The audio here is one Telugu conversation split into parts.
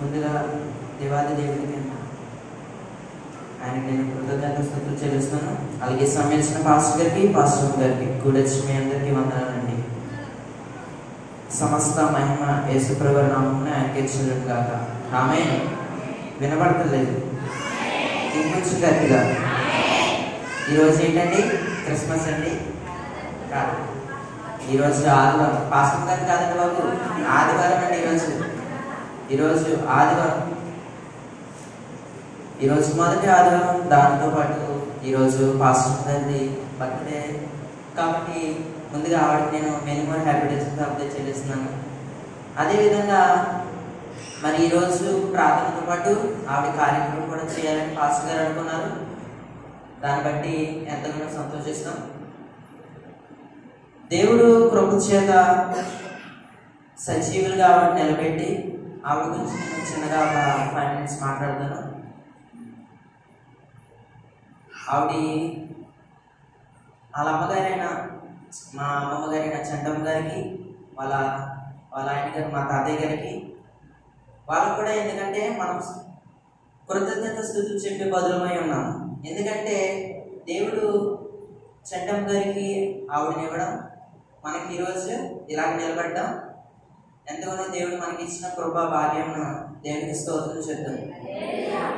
ముందుగా దేవాది దేవుడికి ఆయనకి నేను కృతజ్ఞతలు చెల్లిస్తున్నాను. అలాగే సమయించిన పాస్టర్ గారికి, పాస్టర్ గారికి కూడా మీ అందరికీ వందనాలండి. సమస్త మహిమ యేసుప్రభు నామమున ఆయనకి చెల్లును గాక. ఆమేన్. వినబడతలేదు, ఇంకొంచెం గట్టిగా. ఈరోజు ఏంటండి? క్రిస్మస్ అండి కాదు, ఈరోజు ఆదివారం. పాస్టర్ గారు కాదండి బాబు, ఆదివారం అండి. ఈరోజు ఆదివారం, ఈరోజు మొదటి ఆదివారం. దాంతోపాటు ఈరోజు పాస్టర్ గారి బర్త్డే కాబట్టి ముందుగా ఆవిడకి నేను many more happy days update చెల్లిస్తున్నాను. అదేవిధంగా మరి ఈరోజు ప్రార్థనతో పాటు ఆవిడ కార్యక్రమం కూడా చేయాలని పాస్టర్ గారు అనుకున్నారు. దాన్ని బట్టి ఎంతగానో సంతోషిస్తాం. దేవుడు కృప చేత సజీవులుగా ఆవిడ నిలబెట్టి ఆవిడ గురించి నేను చిన్నగా ఒక 5 minutes మాట్లాడతాను. ఆవిడ వాళ్ళ అమ్మగారైన మా అమ్మగారైన చంటమ్మ గారికి, వాళ్ళ ఆయన గారు మా తాతయ్య గారికి, వాళ్ళకు కూడా ఎందుకంటే మనం కృతజ్ఞత స్థుతులు చెప్పే బదులమై ఉన్నాము. ఎందుకంటే దేవుడు చంటమ్మ గారికి ఆవిడని ఇవ్వడం, మనకి ఈరోజు ఇలాగ నిలబడ్డం ఎంతగానో దేవుడు మనకి ఇచ్చిన కృపా భాగ్యం. దేవునికి స్తోత్రం చెప్తాను.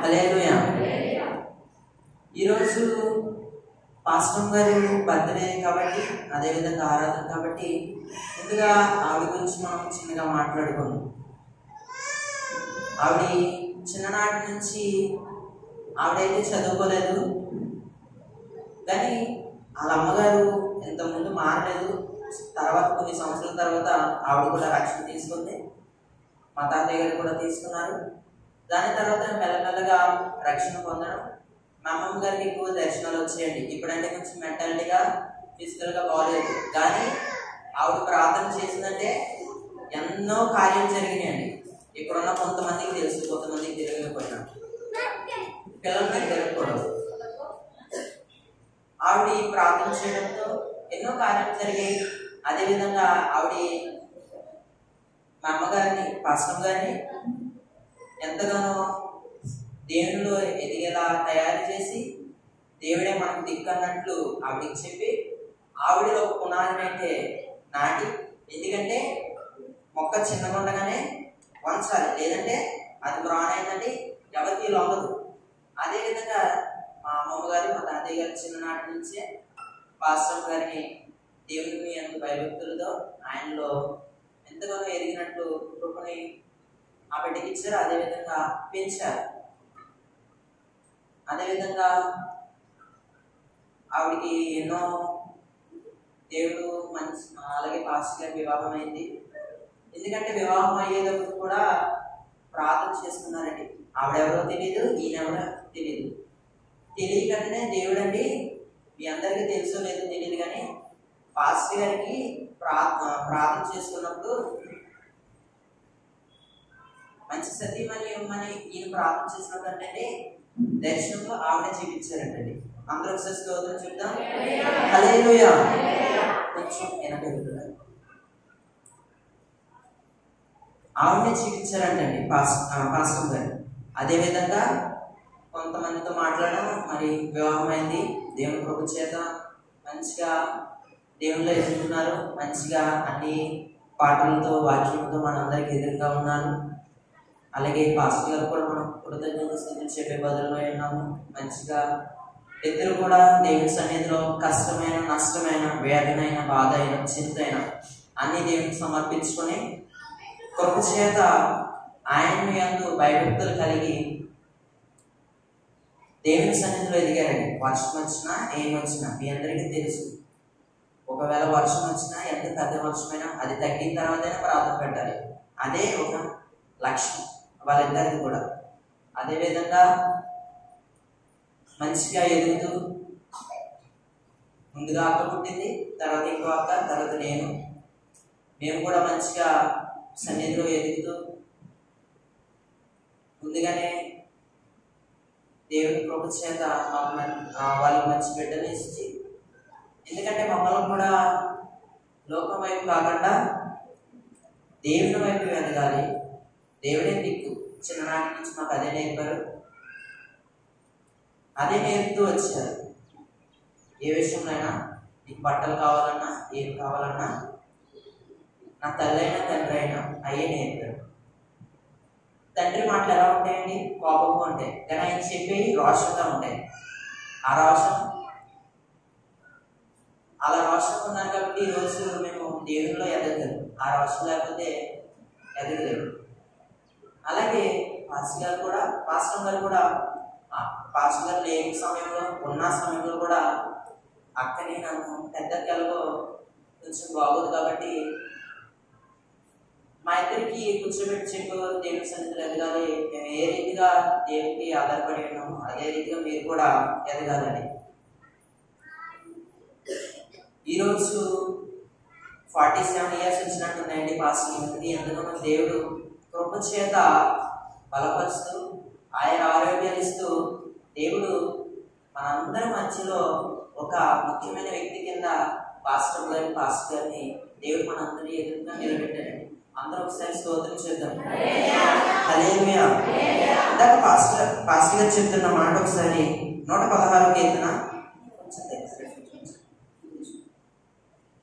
హల్లెలూయా. ఈరోజు పాస్టర్ గారి బర్త్డే కాబట్టి, అదేవిధంగా ఆరాధన కాబట్టి ముందుగా ఆవిడ గురించి మనం చిన్నగా మాట్లాడుకున్నాం. ఆవిడ చిన్ననాటి నుంచి ఆవిడైతే చదువుకోలేదు, కానీ వాళ్ళ అమ్మగారు ఇంతకుముందు మారలేదు. తర్వాత కొన్ని సంవత్సరాల తర్వాత ఆవిడ కూడా రక్షణ తీసుకుంది, మా తాతయ్య గారు కూడా తీసుకున్నారు. దాని తర్వాత మెల్లమెల్లగా రక్షణ పొందడం. మా అమ్మమ్మ గారికి ఎక్కువ దర్శనాలు వచ్చాయండి. ఇప్పుడంటే కొంచెం మెంటాలిటీగా, ఫిజికల్గా బాగోలేదు, కానీ ఆవిడ ప్రార్థన చేసిందంటే ఎన్నో కార్యాలు జరిగినాయండి. ఇక్కడున్న కొంతమందికి తెలుసు, కొంతమందికి తెలియకపోయినా, పిల్లలకి తెలియకూడదు. ఆవిడ ప్రార్థన చేయడంతో ఎన్నో కార్యాలు జరిగాయి. అదేవిధంగా ఆవిడ మా అమ్మగారిని, పాస్టర్ గారిని ఎంతగానో దేవునిలో ఎదిగేలా తయారు చేసి, దేవుడే మనకు దిక్కన్నట్లు ఆవిడకి చెప్పి ఆవిడలో ఒక పునాదిని అయితే నాటి, ఎందుకంటే మొక్క చిన్నగా ఉండగానే వంచాలి, లేదంటే అది బ్రాన్ అయిందంటే ఎవరికి లొంగదు. అదేవిధంగా మా అమ్మమ్మ గారు, మా తాతయ్య గారు చిన్ననాటి నుంచే పాస్టర్ గారిని దేవుని అంత భయభక్తులతో ఆయనలో ఎంతగానో ఎదిగినట్లు కృపని ఆ బిడ్డకి ఇచ్చారు. అదేవిధంగా పెంచారు. అదేవిధంగా ఆవిడికి ఎన్నో దేవుడు మంచి, అలాగే పాస్టర్ గారి వివాహం అయింది. ఎందుకంటే వివాహం అయ్యేటప్పుడు కూడా ప్రార్థన చేసుకున్నారండి. ఆవిడెవరో తెలియదు, ఈయనెవరో తెలియదు. తెలియకంటేనే దేవుడండి, మీ అందరికీ తెలుసో లేదో తెలియదు, కానీ పాస్టర్ గారికి ప్రార్థన చేసుకున్నప్పుడు మంచి సతీమణి ఇవ్వమని ఈయన ప్రార్థన చేసినప్పుడు అంటే దర్శనంలో ఆవిడ చూపించారంటండి. అందరూ ఒకసారి స్తోత్రం చూద్దాం. హల్లెలూయా. కొంచెం వెనకడుగుతున్నారు. ఆవిడనే చూపించారంటండి పాస్టర్ గారు. అదేవిధంగా కొంతమందితో మాట్లాడడం, మరి వివాహం అయింది. దేవుని కృప చేత మంచిగా దేవునిలో ఎదుగుతున్నారు. మంచిగా అన్ని పాటలతో, వాక్యంతో మనందరికి ఎదురుగా ఉన్నారు. అలాగే పాస్టర్ గారు కూడా మనం కృతజ్ఞత స్థుతులు చెప్పే బదులులో ఉన్నాము. మంచిగా ఇద్దరు కూడా దేవుని సన్నిధిలో కష్టమైన, నష్టమైన, వేదనైన, బాధ అయిన, చింతైన అన్ని దేవునికి సమర్పించుకొని కృప చేత ఆయన్ని యందు భయభక్తులు కలిగి దేవుని సన్నిధిలో ఎదిగారండి. వర్షం వచ్చినా ఏమొచ్చినా మీ అందరికీ తెలుసు. ఒకవేళ వర్షం వచ్చినా, ఎంత పెద్ద వర్షమైనా అది తగ్గిన తర్వాతైనా ప్రార్థన పెట్టాలి. అదే ఒక లక్ష్యం వాళ్ళిద్దరిది కూడా. అదేవిధంగా మంచిగా ఎదుగుతూ, ముందుగా అక్క పుట్టింది, తర్వాత ఇంకో అక్క, తర్వాత మేము కూడా మంచిగా సన్నిధిలో ఎదుగుతూ ముందుగానే దేవుని కృప చేత వాళ్ళకి మంచి బిడ్డలు ఇచ్చి, ఎందుకంటే మమ్మల్ని కూడా లోకం వైపు కాకుండా దేవుని వైపు ఎదగాలి. దేవుడే దిక్కు. చిన్ననాటి నుంచి మాకు అదే నేర్పారు, అదే నేర్పుతూ వచ్చారు. ఏ విషయంలోనైనా నీకు బట్టలు కావాలన్నా ఏం కావాలన్నా నా తల్లి అయినా తండ్రి అయినా అయ్యే నేర్పారు. తండ్రి మాటలు ఎలా ఉంటాయండి? కోపంగా ఉంటాయి, కానీ ఆయన చెప్పేవి రోషంగా ఉంటాయి. ఆ రోషం అలా రోషం ఉన్నాను కాబట్టి ఈరోజు మేము దేవునిలో ఎదగలేదు. ఆ రోషం లేకపోతే ఎదగలేదు. అలాగే పాస్టర్ గారు కూడా పాస్టర్ గారు లేని సమయంలో ఉన్న సమయంలో కూడా అక్కని నన్ను పెద్ద కలగో కొంచెం బాగోదు కాబట్టి మా ఇద్దరికి కూర్చోబెట్టి చెప్పేవారు, దేవుని సన్నిధిలో ఎదగాలి, మేము ఏ రీతిగా దేవునికి ఆధారపడి ఉన్నాము అదే రీతిగా మీరు కూడా ఎదగాలని. ఈరోజు 47 years వచ్చినట్టున్నాయండి పాస్టర్. ఎందుకంటే దేవుడు కృప చేత బలపరుస్తూ ఆయన ఆరోగ్యాలు ఇస్తూ దేవుడు మనందరి మధ్యలో ఒక ముఖ్యమైన వ్యక్తి కింద పాస్టర్ గారిని దేవుడు మనందరి ఎదురుగా నిలబెట్టారండి. అందరూ ఒకసారి స్తోత్రం చేద్దాం. హల్లెలూయా. ఇందాక పాస్టర్ గారు చెప్తున్న మాట ఒకసారి 116 కీర్తన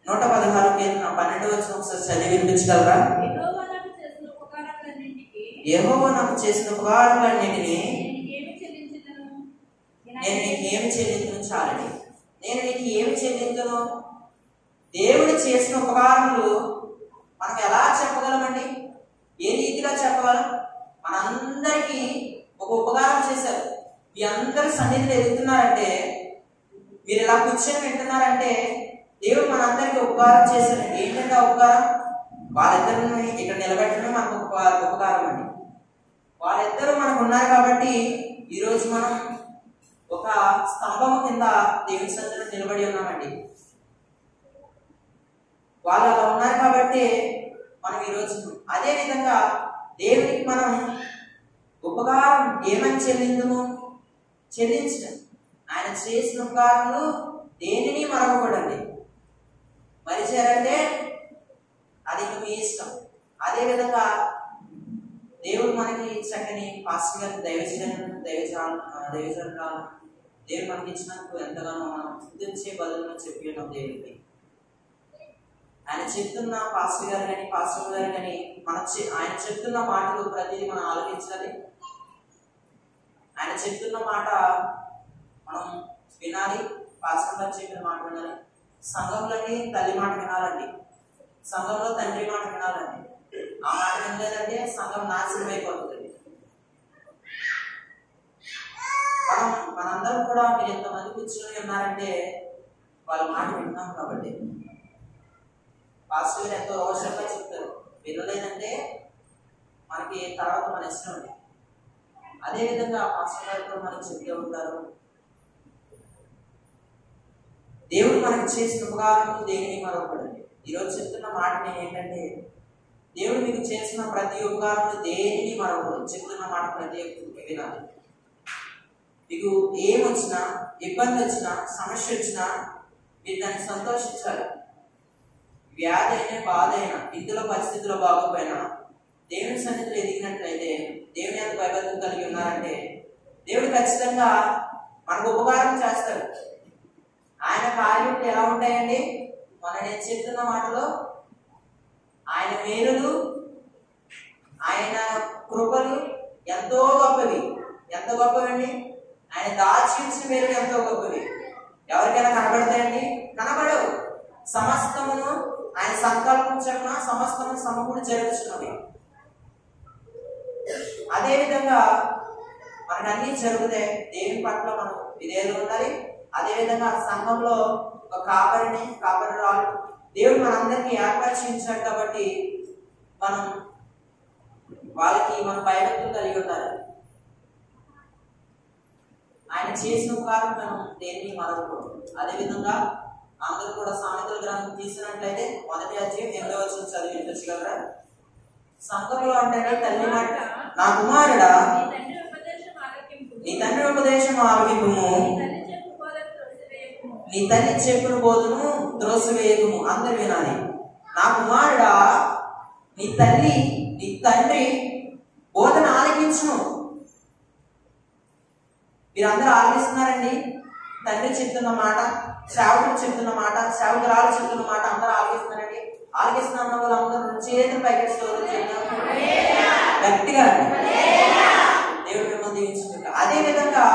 116 కీర్తన 12 వచనం ఒకసారి చదివి వినిపించగలరా? యెహోవా నాకు చేసిన ఉపకారాలన్నిటినీ నేను నీకు ఏమి చెల్లించను చాలండి. నేను నీకు ఏమి చెల్లించను? దేవుడు చేసిన ఉపకారములు మనం ఎలా చెప్పగలమండి? ఏ రీతిగా చెప్పగలం? మనందరికీ ఒక ఉపకారం చేశారు. మీ అందరి సన్నిధిలో ఎదుగుతున్నారంటే, మీరు ఇలా కూర్చొని వింటున్నారంటే దేవుడు మనందరికీ ఉపకారం చేశారు. ఏంటంటే ఆ ఉపకారం? వాళ్ళిద్దరిని ఇక్కడ నిలబెట్టడం మనకు ఉపకారం అండి. వాళ్ళిద్దరూ మనకు ఉన్నారు కాబట్టి ఈరోజు మనం ఒక స్తంభం కింద దేవుని సన్నిధిలో నిలబడి ఉన్నామండి. వాళ్ళు అలా ఉన్నారు కాబట్టి మనం ఈరోజు అదే విధంగా దేవునికి మనం ఉపకారం ఏమని చెల్లించడం. ఆయన చేసిన ఉపకారములు దేనిని మరవకూడండి. మరిచారంటే అది మీ ఇష్టం. అదేవిధంగా దేవుడు మనకి చక్కని పాస్టర్ గారి దైవజనాలు దేవుడు మనకి ఇచ్చినందుకు ఎంతగానో మనం స్తుతించే బదులు చెప్పి ఉన్నాం దేవుడికి. ఆయన చెప్తున్న పాస్టర్ గారు కానీ ఆయన చెప్తున్న మాటలు ప్రతిదీ మనం ఆలోచించాలి. ఆయన చెప్తున్న మాట మనం వినాలి. పాస్టర్ గారు చెప్పిన మాట వినాలి. సంఘంలోని తల్లి మాట వినాలండి, సంఘంలో తండ్రి మాట వినాలండి. ఆ మాట వినలేదంటే సంఘం నాశనం అయిపోతుంది. మనందరం కూడా మీరు ఎంతమంది కూర్చొని ఉన్నారంటే వాళ్ళ మాట వింటున్నాం కాబట్టి. పాస్టర్ గారు ఎంతో రోషంగా చెప్తారు, వినలేదంటే మనకి తర్వాత మన ఇష్టం అండి. అదేవిధంగా పాస్టర్ గారు కూడా మనకి చెప్తూ ఉంటారు, దేవుడు మనకి చేసిన ఉపకారం దేనిని మరొకడండి. ఈరోజు చెప్తున్న మాట నేను ఏంటంటే, దేవుడు మీకు చేసిన ప్రతి ఉపకారం దేనిని మరొకడు. చెప్తున్న మాట ప్రతి ఒక్కరికి వినాలి. మీకు ఏమొచ్చినా, ఇబ్బంది వచ్చినా, సమస్య వచ్చినా మీరు దాన్ని సంతోషించాలి. వ్యాధి అయినా, బాధ అయినా, ఇందులో పరిస్థితుల్లో బాగోపోయినా దేవుని సన్నిధిలో ఎదిగినట్లయితే, దేవుని యొక్క భయభక్తులు కలిగి ఉన్నారంటే దేవుడు ఖచ్చితంగా మనకు ఉపకారం చేస్తాడు. ఆయన కార్యములు ఎలా ఉంటాయండి? నేను చెప్తున్న మాటలో ఆయన మేలులు, ఆయన కృపలు ఎంతో గొప్పవి. ఎంత గొప్పవండి? ఆయన దాచించిన మేలు ఎంతో గొప్పవి. ఎవరికైనా కనబడతాయండి? కనబడవు. సమస్తమును ఆయన సంకల్పం చొప్పున సమస్తము సమకూడి జరుగుతున్నవి. అదేవిధంగా మనకు అన్ని జరుగుతాయి. దేవుని పట్ల మనం విధేయులు ఉండాలి. అదేవిధంగా సంఘంలో ఒక కాపరిరాలు దేవుడు మనందరికీ ఏర్పరిచించాడు కాబట్టి మనం వాళ్ళకి మన భయభక్తులు కలిగి ఉండాలి. ఆయన చేసిన ఉపకారం మనం దేన్ని మరవకూడదు. అదేవిధంగా అందరూ కూడా సామెతల గ్రంథం తీసినట్లయితే 1వ అధ్యాయం 8వ వచనం చదివి వినిపించగలరా? సంఘంలో అంటేనే తల్లి మాట, నా కుమారుడా నీ తండ్రి ఉపదేశం ఆలకింపుము, నీ తల్లి చెప్పున బోధను త్రోసివేయకుము. అందరు వినాలి. నా కుమారుడా నీ తండ్రి బోధన ఆలకించును. మీరందరూ ఆలకిస్తున్నారండి? తండ్రి చెప్తున్న మాట, సేవకుడు చెప్తున్న మాట, సేవకురాలు చెప్తున్న మాట అందరూ ఆలకిస్తున్నారండి? ఆలకిస్తున్న వాళ్ళందరూ చేతులు పైకి గట్టిగా దేవుడు మిమ్మల్ని దీవించుకుంటారు. అదే విధంగా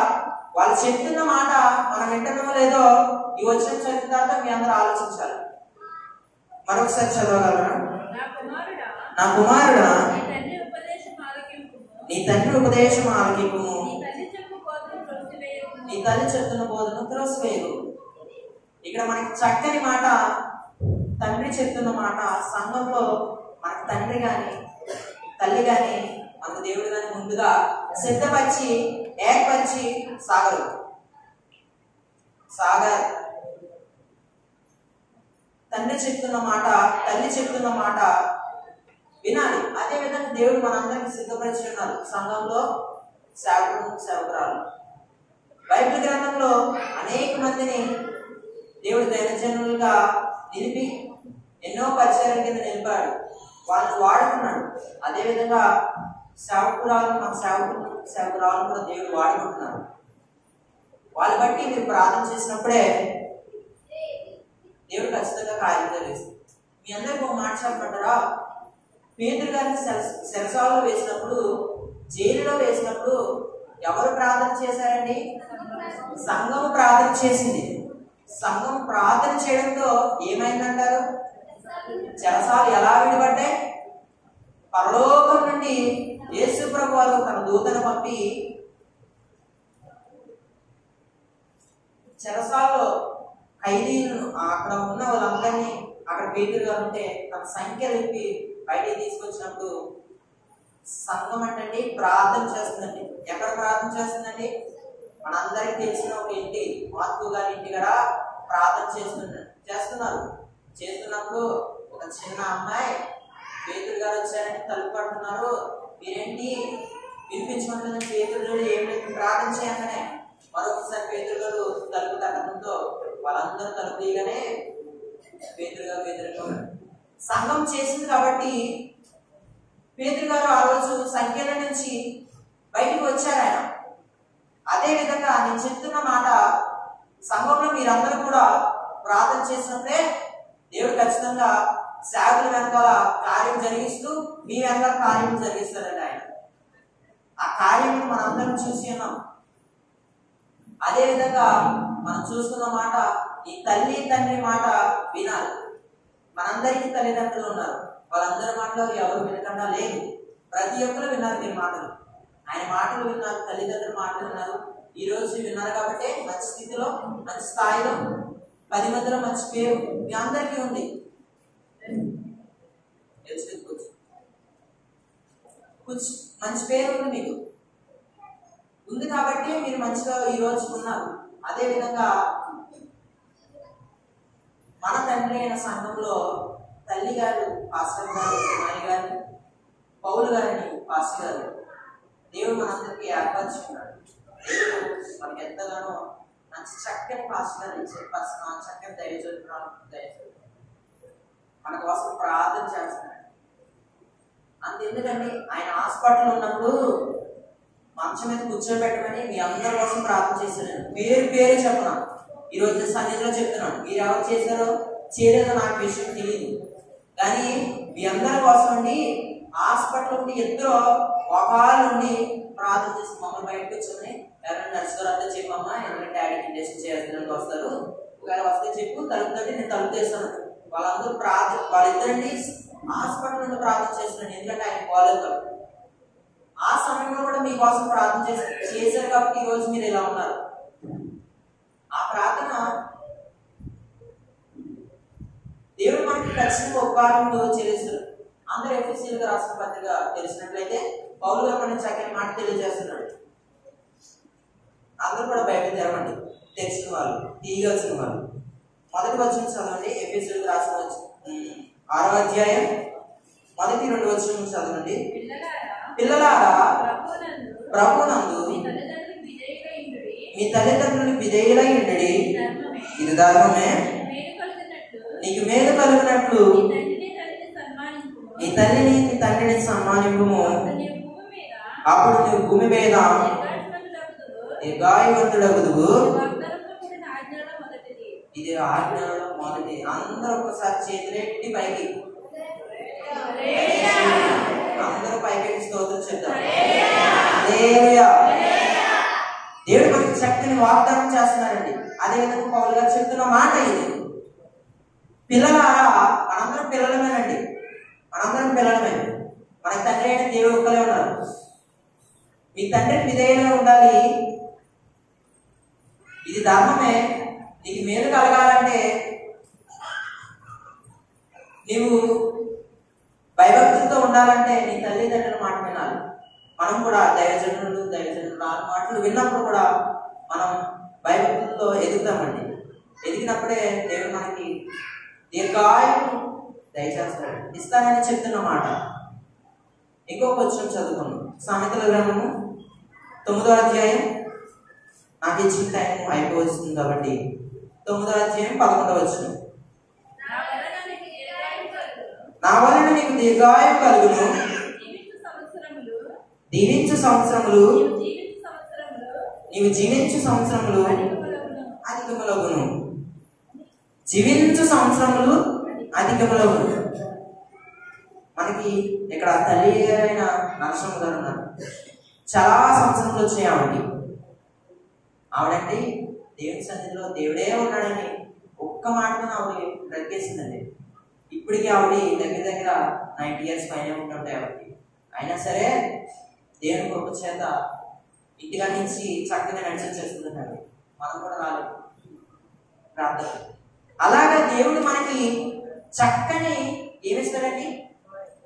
వాళ్ళు చెప్తున్న మాట మనం వింటున్నామో లేదో ఈ వచ్చిన చదివిన తర్వాత మీ అందరూ ఆలోచించాలి. మరొకసారి చదవగలరా? నా కుమారుడా, నీ తండ్రి ఉపదేశం ఆలకింపుము, నీ తల్లి చెప్తున్న బోధన త్రోసివేయకు. ఇక్కడ మనకి చక్కని మాట, తండ్రి చెప్తున్న మాట. సంఘంలో మనకు తండ్రి గాని తల్లి గాని మనకు దేవుడు గాని ముందుగా సిద్ధపరిచి ఏర్పరిచి సాగరు. తండ్రి చెప్తున్న మాట, తల్లి చెప్తున్న మాట వినాలి. అదే విధంగా దేవుడు మనందరికి సిద్ధపరిచి ఉన్నారు. సంఘంలో సేవకులు, సేవకురాలు. బైబిల్ గ్రంథంలో అనేక మందిని దేవుడు దైవజనులుగా నిలిపి ఎన్నో పరిచయాల కింద నిలిపాడు, వాళ్ళని వాడుకున్నాడు. అదేవిధంగా సేవకురాలు, మన సేవకురాలు కూడా దేవుడు వాడుకుంటున్నారు. వాళ్ళని బట్టి మీరు ప్రార్థన చేసినప్పుడే దేవుడు ఖచ్చితంగా కార్యం జరిగిస్తుంది. మీ అందరికీ ఒక మాట చెప్పమంటారా? పేతురు గారిని చెరసాలలో వేసినప్పుడు, జైలులో వేసినప్పుడు ఎవరు ప్రార్థన చేశారండి? సంఘం ప్రార్థన చేసింది. సంఘం ప్రార్థన చేయడంతో ఏమైందంటారు? చెరసాలు ఎలా విడిపడ్డాయి? పరలోకం నుండి యేసు ప్రభు వారు తన దూతను పంపి చెరసాలలో ఖైదీలను, అక్కడ ఉన్న వాళ్ళందరినీ, అక్కడ పేతురు గారు ఉంటే తన సంఖ్య విప్పి బయటికి తీసుకొచ్చినప్పుడు సంఘం అంటే ప్రార్థన చేస్తుందండి. ఎక్కడ ప్రార్థన చేస్తుందండి? మనందరికి తెలిసిన ఒక ఇంటి, మార్కు గారి ఇంటి కూడా ప్రార్థన చేస్తున్నప్పుడు ఒక చిన్న అమ్మాయి పేతురు గారు వచ్చారని తలుపు పడుతున్నారు. మీరేంటి వినిపించుకుంటున్న? పేతురు ఏం లేదు, ప్రార్థన చేయగానే మరొకసారి పేతురు గారు తలుపు తగ్గడంతో వాళ్ళందరూ తలుపు తీయగానే పేతురు గారు సంఘం చేసింది కాబట్టి పేతురు గారు ఆ రోజు సంఖ్యల నుంచి బయటికి వచ్చారు ఆయన. అదే విధంగా నేను చెప్తున్న మాట, సంఘంలో మీరందరూ కూడా ప్రార్థన చేసినప్పుడే దేవుడు ఖచ్చితంగా సేవకుల వెనకాల కార్యం జరిగిస్తూ మీ వెనకాల కార్యం జరిగిస్తారండి ఆయన. ఆ కార్యం మనందరం చూసి ఉన్నాం. అదే విధంగా మనం చూసుకున్న మాట, ఈ తల్లి తండ్రి మాట వినాలి. మనందరికీ తల్లిదండ్రులు ఉన్నారు. వాళ్ళందరి మాటలు ఎవరు వినకుండా లేదు. ప్రతి ఒక్కరు విన్నారు మీ మాటలు. ఆయన మాటలు విన్నారు, తల్లిదండ్రుల మాటలు విన్నారు. ఈ రోజు విన్నారు కాబట్టి మంచి స్థితిలో, మంచి స్థాయిలో, 10 మందిలో మంచి పేరు మీ అందరికీ ఉంది. మంచి పేరు ఉంది, మీకు ఉంది కాబట్టి మీరు మంచిగా ఈ రోజు ఉన్నారు. అదే విధంగా మన తండ్రి అయిన సంఘంలో తల్లి గారు పాస్టర్ గారు, నాయ గారు, పౌలు గారిని పాస్టర్ గారు దేవుడు మనందరికీ ఏర్పరచుకున్నాడు. మనకి ఎంతగానో మంచి చక్కని పాస్టర్ గారు ఇచ్చే చక్కని దయచూపుతున్నాడు. మన కోసం ప్రార్థన చేస్తున్నాడు. అంతెందుకండి, ఆయన హాస్పిటల్ ఉన్నప్పుడు మంచం మీద కూర్చోబెట్టమని మీ అందరి కోసం ప్రార్థన చేశాను. పేరే చెప్పను, ఈ రోజు సన్నిధిలో చెప్తున్నాను. మీరు ఎవరు చేశారో చేయలేదో నాకు విషయం తెలియదు, కానీ మీ అందరి కోసం అండి హాస్పిటల్ ఉండి ఇద్దరు ఒకళ్ళు ఉండి ప్రార్థన చేసి మమ్మల్ని బయటకు వచ్చామని, ఎవరైనా నడుచుకోరంతా చెప్పమ్మా, ఎవరైనా డాడీకి ఇంజక్షన్ చేయాల్సిన వస్తారు, ఒకవేళ వస్తే చెప్పు, తలుపుతంటే నేను తలుపు చేస్తాను. వాళ్ళందరూ వాళ్ళిద్దరండి హాస్పిటల్ నుండి ప్రార్థన చేస్తున్నాను. ఎందుకంటే ఆయన బాలేదు. ఆ సమయంలో కూడా మీకోసం ప్రార్థన చేశారు కాబట్టి ఈ రోజు మీరు ఇలా ఉన్నారు. ఆ ప్రార్థన దేవుడు మనకి ఖచ్చితంగా ఉపకారంలో చెల్లిస్తారు. అందరూ ఎఫెసీయులకు రాసిన పత్రిక తెలిసినట్లయితే పౌలు గారు మనకి చక్కని మాట తెలియజేస్తున్నాడు. అందరూ కూడా బైబిల్ తెరవండి, తెలిసిన వాళ్ళు, తీయవలసిన వాళ్ళు. మొదటి వచనం చదవండి. ఎఫెసీయులకు రాసిన 6వ అధ్యాయం 1-2 వచనం చదవండి. పిల్లలారా, ప్రభునందు మీ తల్లిదండ్రులకు విధేయులై ఉండుడి, ఇది ధర్మమే. నీకు మేలు కలిగినట్లు నీ తల్లిని నీ తండ్రిని సన్మానింపుము. అప్పుడు నువ్వు భూమి మీద దీర్ఘాయువంతుడగుదువు. ఇది ఆజ్ఞలలో మొదటి. అందరూ ఒకసారి చేతులెట్టి పైకి, అందరూ పైకి స్తోత్రం చెప్తారు. హల్లెలూయా. దేవుడు మనకి శక్తిని వాగ్దానం చేస్తున్నారండి. అదేవిధంగా పౌలు గారు చెప్తున్న మాట ఇది. పిల్లలారా, మనందరం పిల్లలమేనండి, మనందరం పిల్లలమే. మన తండ్రి అయిన దేవుడు ఒక్కలే ఉన్నారు. మీ తండ్రికి విధేయులుగా ఉండాలి. ఇది ధర్మమే. నీకు మేలు కలగాలంటే నీవు భయభక్తులతో ఉండాలంటే నీ తల్లిదండ్రుల మాట వినాలి. మనం కూడా దైవజనులు మాటలు విన్నప్పుడు కూడా మనం భయభక్తులతో ఎదుగుతామండి. ఎదిగినప్పుడే దేవుడు మనకి దీర్ఘాయువు దయచేస్తాడు, ఇస్తానని చెప్తున్న మాట. ఇంకొక వచనం చదువుకున్నాం. సామెతల గ్రంథము 9వ అధ్యాయం. నాకు ఇచ్చిన టైం అయిపోతుంది కాబట్టి 9వ అధ్యాయం 11వ వచనం. నా వలన నీకు దీర్ఘాయువు కలుగును, దీవించు సంవత్సరములు, నీవు జీవించు సంవత్సరములు అధికములగును. జీవించు సంవత్సరములు అధికములగును. మనకి ఇక్కడ తల్లి అయిన నరసింహ గారు ఉన్నారు. చాలా సంవత్సరములు వచ్చినాయి ఆవిడకి. ఆవిడంటే దేవుని సన్నిధిలో దేవుడే ఉన్నాడని ఒక్క మాటను ఆవిడ బ్రతికేసిందండి. ఇప్పటికీ ఆవిడ దగ్గర దగ్గర 90 years పైన ఉంటుంటాయి ఆవిడకి. అయినా సరే దేవుని కృప చేత ఇంటిగా నుంచి చక్కగా నడిచేస్తుందండి. మనం కూడా రాలేదు ప్రార్థన. అలాగా దేవుడు మనకి చక్కని ఏమిస్తాడండి?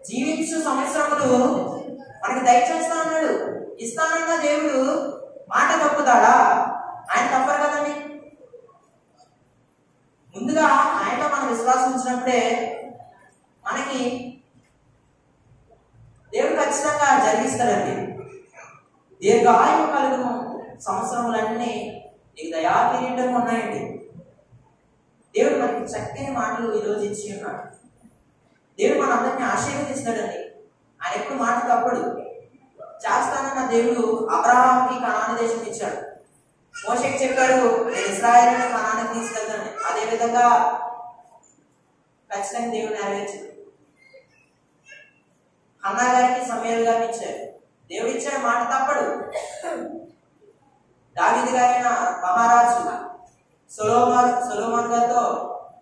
జీవించు సంవత్సరములు మనకి దయచేస్తా అన్నాడు, ఇస్తానన్న దేవుడు మాట తప్పుతాడా? ఆయన తప్పరు కదండి. ముందుగా ఆయనలో మనం విశ్వాసం ఉంచినప్పుడే మనకి దేవుడు ఖచ్చితంగా జరిగిస్తాడండి. దీర్ఘాయువు కలుగును సంవత్సరములన్నీ నీకు దయా కిరీటం ఉన్నాయండి. దేవుడు మనకి చక్కని మాటలు ఈరోజు ఇచ్చి ఉన్నాడు. దేవుడు మన అందరినీ ఆశీర్వదిస్తాడండి. ఆయన ఎప్పుడు మాట తప్పడు. చేస్తానన్న దేవుడు అబ్రహాంకి కనాను దేశం ఇచ్చాడు. మోషేకి చెప్పాడు, నేను ఇశ్రాయేలును కనానుకు తీసుకెళ్తాను. అదేవిధంగా ఖచ్చితంగా దేవుడు నెరవేర్చాడు. హన్నా గారికి సమూయేలు గారిని ఇచ్చాడు. దేవుడు ఇచ్చాడు, మాట తప్పడు. దావీదు గారైన మహారాజు సొలొమోను గారితో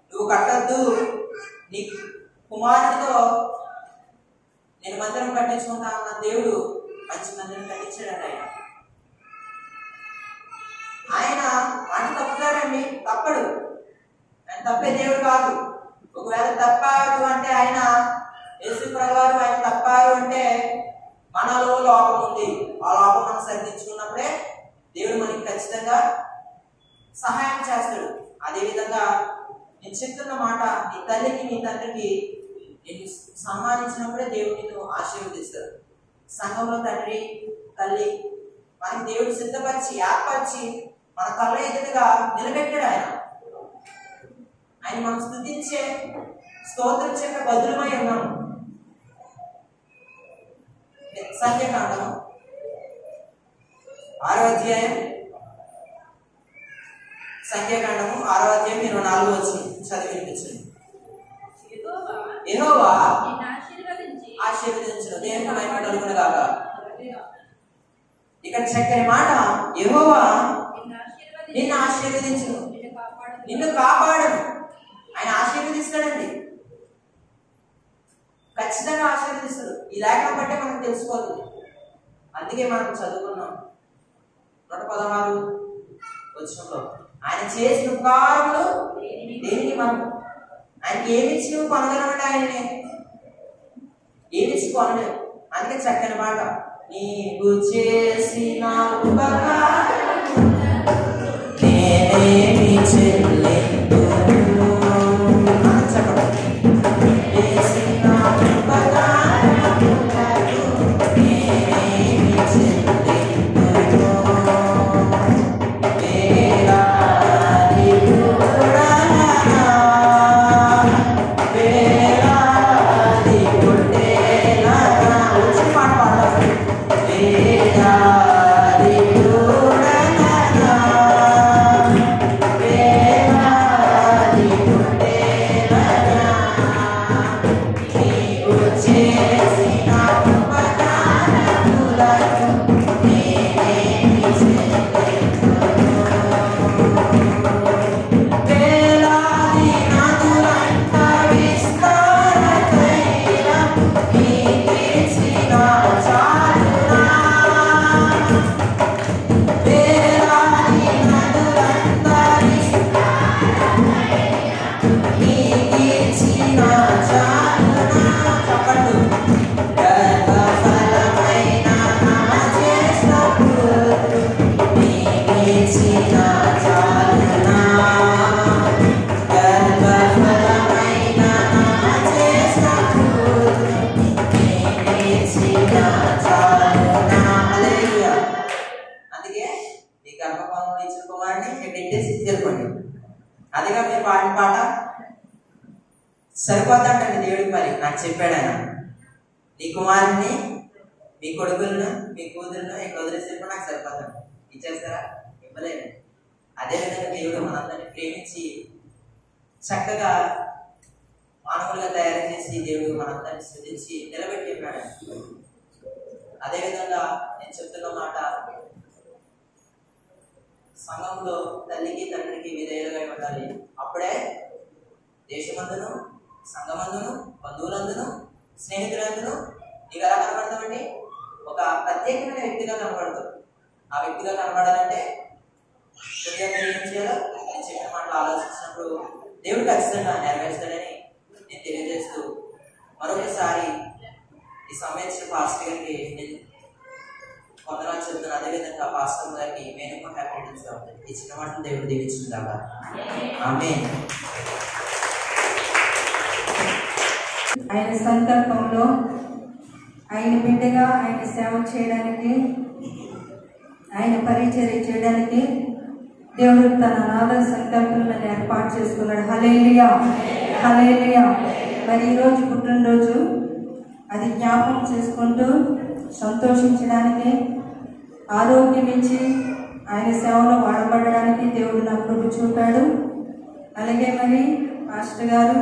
నువ్వు కట్టద్దు, నీ కుమారుడితో నేను మందిరం కట్టించుకుంటా అన్న దేవుడు మంచి మందిరం కట్టించాడు. ఆయన మాట తప్పుతారండి, తప్పడు. ఆయన తప్పే దేవుడు కాదు. ఒకవేళ తప్పారు అంటే ఆయన యేసుప్రభువు గారు ఆయన తప్పారు అంటే మనలో లోపం ఉంది. ఆ లోపం మనం సరిదిద్దుకున్నప్పుడే దేవుడు మనకి ఖచ్చితంగా సహాయం చేస్తాడు. అదేవిధంగా నేను చెప్తున్న మాట, నీ తల్లికి నీ తండ్రికి నేను సన్మానించినప్పుడే దేవుడు నిన్ను ఆశీర్వదిస్తాడు. సంఘంలో తండ్రి తల్లి మనకి దేవుడు సిద్ధపరిచి ఏర్పరిచి మన కళ్ళ ఎదురుగా నిలబెట్టాడు. ఆయన మనం స్తుతించే స్తోత్రం చెప్పే బదులమై ఉన్నాము. సంఖ్యాకాండము 6వ అధ్యాయం, సంఖ్యాకాండము 6వ అధ్యాయం 24వ వచనం చదివి వినిపించండి. యెహోవా ఆశీర్వదించును, దేవునికి మహిమ కలుగును గాక. ఇక్కడ చక్కని మాట, యెహోవా నిన్ను ఆశీర్వదించును, నిన్ను కాపాడను. ఆయన ఆశీర్వదిస్తాడండి, ఖచ్చితంగా ఆశీర్వదిస్తాడు. ఈ లేఖనం బట్టే మనం తెలుసుకోదు. అందుకే మనం చదువుకున్నాం 116 వచనంలో ఆయన చేసిన ఉపకారములు దేనికి మనం ఆయనకి ఏమిచ్చి నువ్వు కొనగలమంటే ఆయనే ఏమిచ్చి కొనలేవు. అందుకే చక్కని మాట, నీవు చేసిన ఉపకారము నేనేమి చెల్లింతును. Yeah. హల్లెలూయా. అందుకే ఈ గర్భఫలంలో ఇచ్చిన కుమారుని ఎట్టేసి తెలుకోండి. అదిగా మీరు పాడిన పాట సరిపోద్దంటండి దేవుడికి. మరి నాకు చెప్పాడు ఆయన, నీ కుమారుని మీ కొడుకులను మీ కూతురును ఇక్కడ వదిలేసినప్పుడు నాకు సరిపోతాడు. ఇచ్చేస్తారా? ఇవ్వలేదు. అదేవిధంగా దేవుడు మనందరినీ ప్రేమించి చక్కగా మానవులుగా తయారు చేసి దేవుడు మనందరినీ సృజించి నిలబెట్టి ఉన్నాడు. అదేవిధంగా నేను చెప్తున్న మాట, సంఘంలో తల్లికి తండ్రికి విధేయులుగా ఉండాలి. అప్పుడే దేశమందును సంఘమందును బంధువులందును స్నేహితులందును నీకు ఎలా కనబడతామండి? ఒక ప్రత్యేకమైన వ్యక్తిగా కనబడతావు. ఆ వ్యక్తిగా కనబడాలంటే ఏం చేయాలో నేను చెప్పిన మాటలు ఆలోచించినప్పుడు దేవుడు ఖచ్చితంగా నెరవేర్చాడని నేను తెలియజేస్తూ మరొకసారి ఈ సమయం పాస్టర్ గారికి నేను వందనాలు చెప్తున్నాను. అదేవిధంగా పాస్టర్ గారికి మేము హ్యాపీ రిటర్న్స్ అవుతుంది. ఈ చిన్న మాటలు దేవుడు దీవించింది కదా. ఆమేన్. ఆయన సంకల్పంలో ఆయన బిడ్డగా ఆయన సేవ చేయడానికి, ఆయన పరిచర్య చేయడానికి దేవుడు తన అనాథ సంకల్పాలను ఏర్పాటు చేసుకున్నాడు. హల్లెలూయా, హల్లెలూయా. మరి ఈరోజు పుట్టినరోజు, అది జ్ఞాపకం చేసుకుంటూ సంతోషించడానికి, ఆరోగ్యం ఇచ్చి ఆయన సేవలో వాడబడడానికి దేవుడు నా కృప చూపాడు. అలాగే మరి మాస్టర్ గారు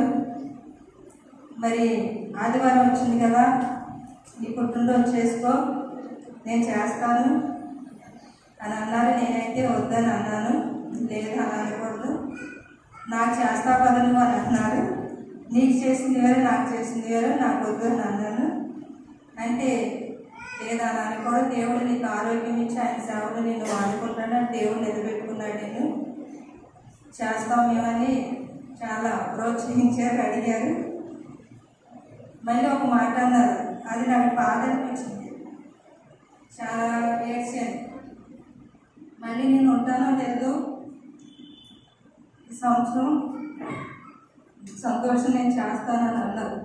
మరి ఆదివారం వచ్చింది కదా, నీ పుట్టినరోజు చేసుకో, నేను చేస్తాను అని అన్నారు. నేనైతే వద్దని అన్నాను. లేదు అని అనకూడదు, నాకు చేస్తా పదను అని అన్నారు. నీకు చేసింది వేరే, నాకు చేసింది వేరే, నాకు వద్దు అని అన్నాను. అంటే లేదా అని అనుకోవడం, దేవుడు నీకు ఆరోగ్యం ఇచ్చి ఆయన సేవలు నేను వాడుకుంటాను అని దేవుడు నిలబెట్టుకున్నాడు. నేను చేస్తామేమని చాలా ప్రోత్సహించారు, అడిగారు. మళ్ళీ ఒక మాట అన్నారు, అది నాకు బాధ అనిపించింది, చాలా ఏడ్చాను. మళ్ళీ నేను ఉంటానో లేదు, ఈ సంవత్సరం సంతోషం నేను చేస్తానని అన్నారు.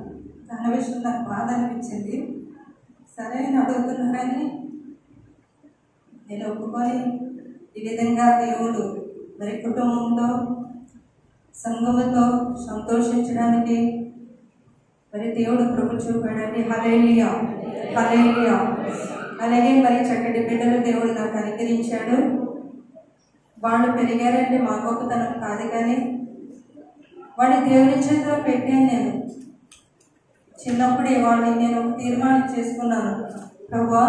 తన విషయం నాకు బాధ అనిపించింది. సరే అని అడుగుతున్నా కానీ నేను ఒప్పుకొని ఈ విధంగా దేవుడు మరి కుటుంబంతో సంఘముతో సంతోషించడానికి మరి దేవుడు కృప చూపాడండి. హల్లెలూయా, హల్లెలూయా. అలాగే మరి చక్కటి బిడ్డలు దేవుడు నాకు అనుగ్రహించాడు. వాళ్ళు పెరిగారంటే మా గొప్పతనం కాదు, కానీ వాడి దేవుని చేతిలో పెట్టాను. నేను చిన్నప్పుడే వాళ్ళని నేను ఒక తీర్మానం చేసుకున్నాను, ప్రభువా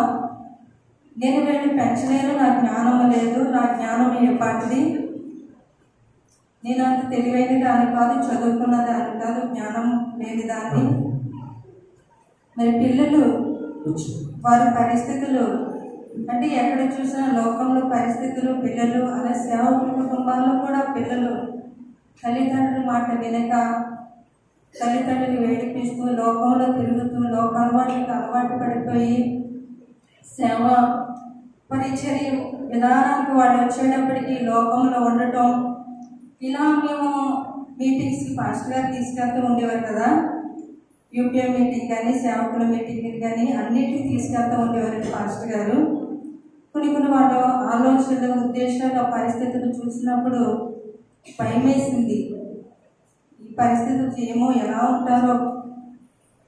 నేను వీళ్ళని పెంచలేను, నా జ్ఞానం లేదు, నా జ్ఞానం ఏపాటిది, నేను అంత తెలివైన దాన్ని కాదు, చదువుకున్న దాన్ని కాదు, జ్ఞానం లేని దాన్ని. మరి పిల్లలు వారి పరిస్థితులు అంటే ఎక్కడ చూసినా లోకంలో పరిస్థితులు, పిల్లలు అలా సేవకుల కుటుంబాల్లో కూడా పిల్లలు తల్లిదండ్రుల మాట వినక తల్లిదండ్రులు వేడిపిస్తూ లోకంలో తిరుగుతూ లోకాలవాటికి అలవాటు పడిపోయి సేవ పరిచర్య విధానానికి వాళ్ళు వచ్చేటప్పటికి లోకంలో ఉండటం. ఇలా మేము మీటింగ్స్కి పాస్టర్ గారు తీసుకెళ్తూ ఉండేవారు కదా, యూపీఎం మీటింగ్ కానీ సేవకుల మీటింగ్ కానీ అన్నిటికీ తీసుకెళ్తూ ఉండేవారు పాస్టర్ గారు. కొన్ని వాళ్ళ ఆలోచనలు, ఉద్దేశాలు, పరిస్థితులు చూసినప్పుడు భయమేసింది. ఈ పరిస్థితులు ఏమో ఎలా ఉంటారో,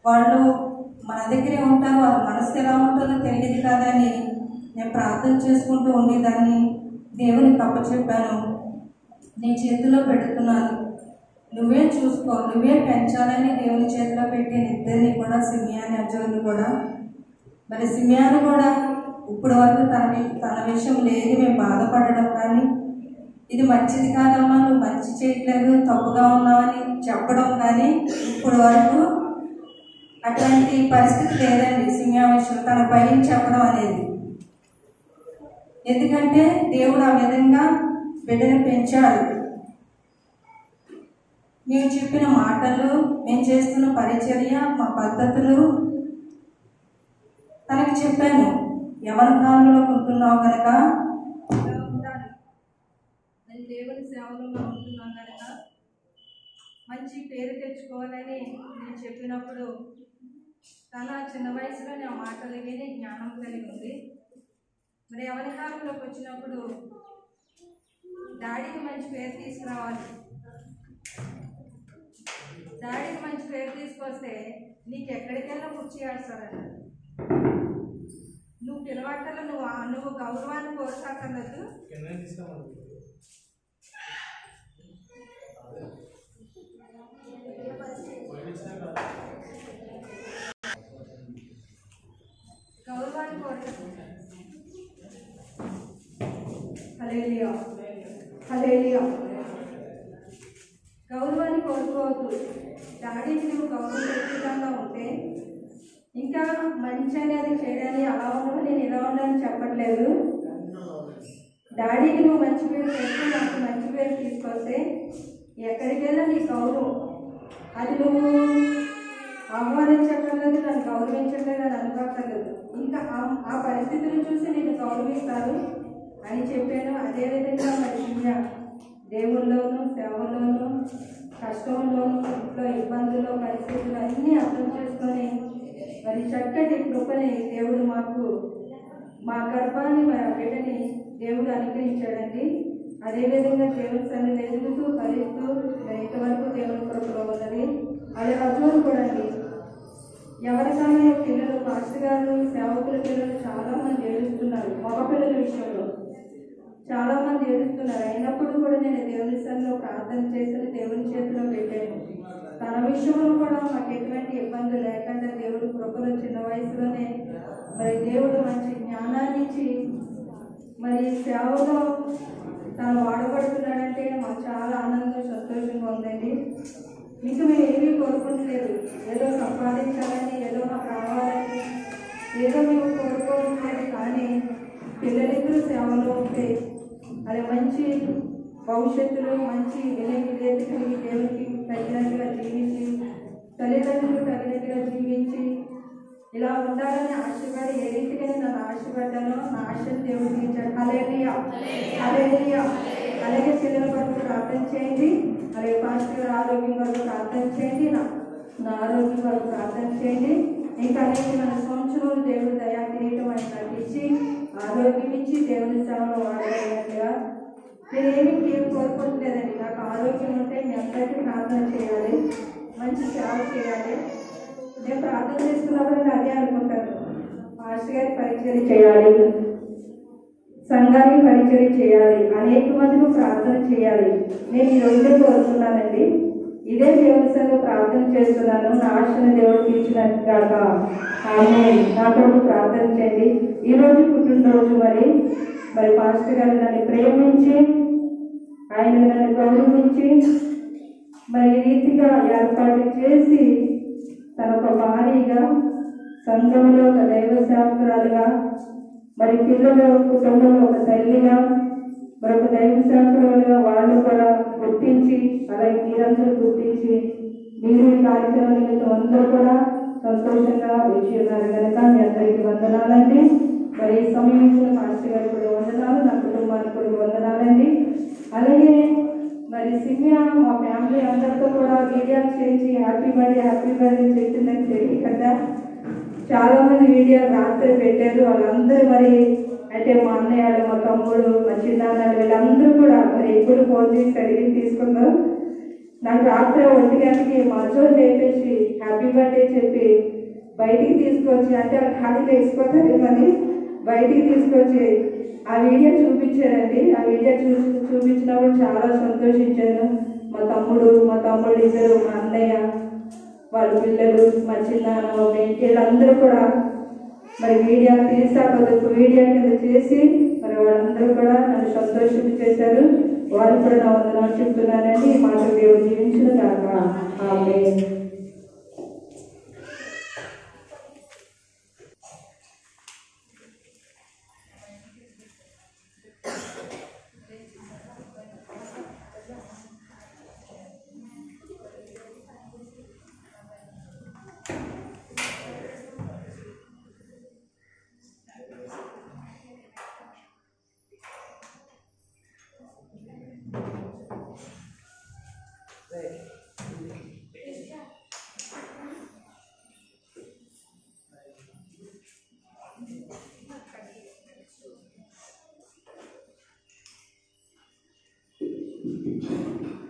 వాళ్ళు మన దగ్గరే ఉంటారు, వాళ్ళ మనసు ఎలా ఉంటుందో తెలియదు కదా అని నేను ప్రార్థన చేసుకుంటూ ఉండేదాన్ని. దేవునికి అప్పచెప్పాను, నీ చేతిలో పెడుతున్నాను, నువ్వే చూసుకో, నువ్వే పెంచాలని దేవుని చేతిలో పెట్టిన ఇద్దరిని కూడా, సిమియాని అజోని కూడా. మరి సిమియాను కూడా ఇప్పుడు వరకు తన విషయం లేదు మేము బాధపడడం కానీ, ఇది మంచిది కాదమ్మా, నువ్వు మంచి చేయట్లేదు, తప్పుగా ఉన్నావని చెప్పడం కానీ ఇప్పుడు వరకు అటువంటి పరిస్థితి లేదండి. సిమియా విషయం తన భయం చెప్పడం అనేది, ఎందుకంటే దేవుడు ఆ విధంగా బిడ్డను పెంచాడు. మేము చెప్పిన మాటలు, మేము చేస్తున్న పరిచర్య, మా పద్ధతులు తనకి చెప్పాను. ఎవరి కాలంలో ఉంటున్నావు కనుక, నేను దేవుని సేవలో ఉంటున్నాను కనుక మంచి పేరు తెచ్చుకోవాలని నేను చెప్పినప్పుడు చాలా చిన్న వయసులోనే ఆ మాటలు విని జ్ఞానం కలిగి ఉంది. మరి యవనకాలంలోకి వచ్చినప్పుడు డాడీకి మంచి పేరు తీసుకురావాలి. డాడీకి మంచి పేరు తీసుకొస్తే నీకు ఎక్కడికెళ్ళా కుర్చీ ఆడతారన్న. నువ్వు పిలవక్కర్లు, నువ్వు గౌరవాన్ని కోరుకోక్కర్లేదు. గౌరవాన్ని కోరుకుంటా. హల్లెలూయా, హల్లెలూయా. గౌరవాన్ని కోరుకోవద్దు. డాడీకి నువ్వు గౌరవంగా ఉంటే ఇంకా మంచి అనేది చేయడానికి అలా ఉన్నావు, నేను ఇలా ఉన్నానని చెప్పట్లేదు. డాడీకి నువ్వు మంచి పేరు పెట్టి నాకు మంచి పేరు తీసుకొస్తే ఎక్కడికి వెళ్ళా నీ గౌరవం. అది నువ్వు ఆహ్వానించక్కర్లేదు, నన్ను గౌరవించట్లేదు అని అనుకోక్కర్లేదు. ఇంకా ఆ పరిస్థితులను చూసి నేను గౌరవిస్తాను అని చెప్పాను. అదేవిధంగా మరి దేవుల్లోనూ సేవల్లోనూ కష్టంలోనూ ఇంట్లో ఇబ్బందుల్లో పరిస్థితులు అన్నీ అర్థం చేసుకొని మరి చక్కటి కృపని దేవుడు మాకు మా గర్భాన్ని మరి ఆ బిడ్డని దేవుడు అనుగ్రహించాడండి. అదేవిధంగా దేవుని సన్నిధిని ఎదుగుతూ ఫలిస్తూ ఇంతవరకు దేవుని కృపలో ఉన్నది. అదే అజూరు కూడా అండి. ఎవరికైనా పిల్లలు పాస్టర్ గారు సేవకుల పిల్లలు చాలామంది ఏడుస్తున్నారు. మగ పిల్లల విషయంలో చాలామంది ఏడుస్తున్నారు. అయినప్పుడు కూడా నేను దేవుని సన్నిధిలో ప్రార్థన చేసి దేవుని చేతిలో పెట్టాను. తన విషయంలో కూడా మాకు ఎటువంటి ఇబ్బంది లేకుండా దేవుడు కృపలో చిన్న వయసులోనే మరి దేవుడు మంచి జ్ఞానాన్ని ఇచ్చి మరి సేవలో తను వాడబడుతున్నాడంటే మాకు చాలా ఆనందంగా సంతోషంగా ఉందండి. మీకు మేము ఏమీ కోరుకుంటలేదు, ఏదో సంపాదించాలని, ఏదో మాకు రావాలని, ఏదో మేము కోరుకోవట్లేదు. కానీ పిల్లలిద్దరూ సేవలో ఉంటే అది మంచి భవిష్యత్తులో మంచి వినయ కలిగి దేవునికి తగినట్టుగా జీవించి తల్లిదండ్రులు తగినట్టుగా జీవించి ఇలా ఉండాలని ఆశపడి ఏ రీతిగా నన్ను ఆశపడ్డానో నా ఆశను దేవుడు తీర్చాడు. హల్లెలూయా, హల్లెలూయా. అలాగే పిల్లల కొరకు ప్రార్థన చేయండి. అలాగే పాస్టర్ గారి ఆరోగ్యం కొరకు ప్రార్థన చేయండి. నా ఆరోగ్యం కొరకు ప్రార్థన చేయండి. ఇంకా అనేక మన సంవత్సరాలు దేవుడు దయా కిరీటం అని నాకు ఇచ్చి ఆరోగ్యం ఇచ్చి దేవుని సేవలో వాడగలిగినట్టుగా నేనేమి కోరుకోవట్లేదండి. నాకు ఆరోగ్యం ఉంటే మీ అందరికీ ప్రార్థన చేయాలి, మంచి సేవ చేయాలి. నేను ప్రార్థన చేస్తున్నప్పుడు నేను అదే అనుకుంటాను, పాస్టర్ గారికి పరిచయం చేయాలి, సంఘానికి పరిచయం చేయాలి, అనేక మందికి ప్రార్థన చేయాలి. నేను ఈ రోజే కోరుతున్నానండి. ఇదే దేవుని సంఘం ప్రార్థన చేస్తున్నాను. నా ఆశను దేవుడు తీర్చినట్టుగాక. ఆమేన్. నాతో ప్రార్థన చేయండి. ఈరోజు పుట్టినరోజు మరి పాస్టర్ గారు నన్ను ప్రేమించి ఆయన నన్ను గౌరవించి మరి ఈ రీతిగా ఏర్పాటు చేసి తన ఒక భార్యగా సంఘంలో ఒక దైవ సేవకురాలుగా మరి పిల్లల కుటుంబంలో ఒక తల్లిగా మరొక దైవ సేవకురాలుగా వాళ్ళు కూడా గుర్తించి అలాగే మీరందరూ గుర్తించి మీరు ఈ కార్యక్రమం నిమిత్తం అందరూ కూడా సంతోషంగా వచ్చి ఉన్నారు కనుక మీ అందరికీ వందనాలండి. మరి ఈ సమయం ఇచ్చిన పాస్టర్ గారికి కూడా వందనాలు, నా కుటుంబానికి కూడా వందనాలండి. అలాగే మరి సిమియా మా ఫ్యామిలీ అందరితో కూడా వీడియోలు చేసి హ్యాపీ బర్త్డే చెప్పిందని తెలియ కదా చాలా మంది వీడియోలు రాత్రి పెట్టారు. వాళ్ళందరూ మరి అంటే మా అన్నయ్యలు, మా తమ్ముడు, మా చిన్నాన్నలు వీళ్ళందరూ కూడా మరి ఎప్పుడు ఫోన్ చేసి అడిగి తీసుకున్నారు. నాకు రాత్రి 1 గంటకి మజో చేసి హ్యాపీ బర్త్డే చెప్పి బయటికి తీసుకొచ్చి అంటే ఖాళీ వేసిపోతారేమని బయటికి తీసుకొచ్చి ఆ వీడియో చూపించారండి. ఆ వీడియో చూపించినప్పుడు చాలా సంతోషించాను. మా తమ్ముడు ఇద్దరు, మా అన్నయ్య వాళ్ళ పిల్లలు, మా చిన్నాన్న, వీళ్ళందరూ కూడా మరి వీడియో తీసా కొద్దిగా వీడియో కింద చేసి మరి వాళ్ళందరూ కూడా నన్ను సంతోషించేశారు. వారు కూడా నా వందనాలు చెప్తున్నానండి. ఈ మాట దేవుడు జీవించిన కాక. ఆమేన్. Right.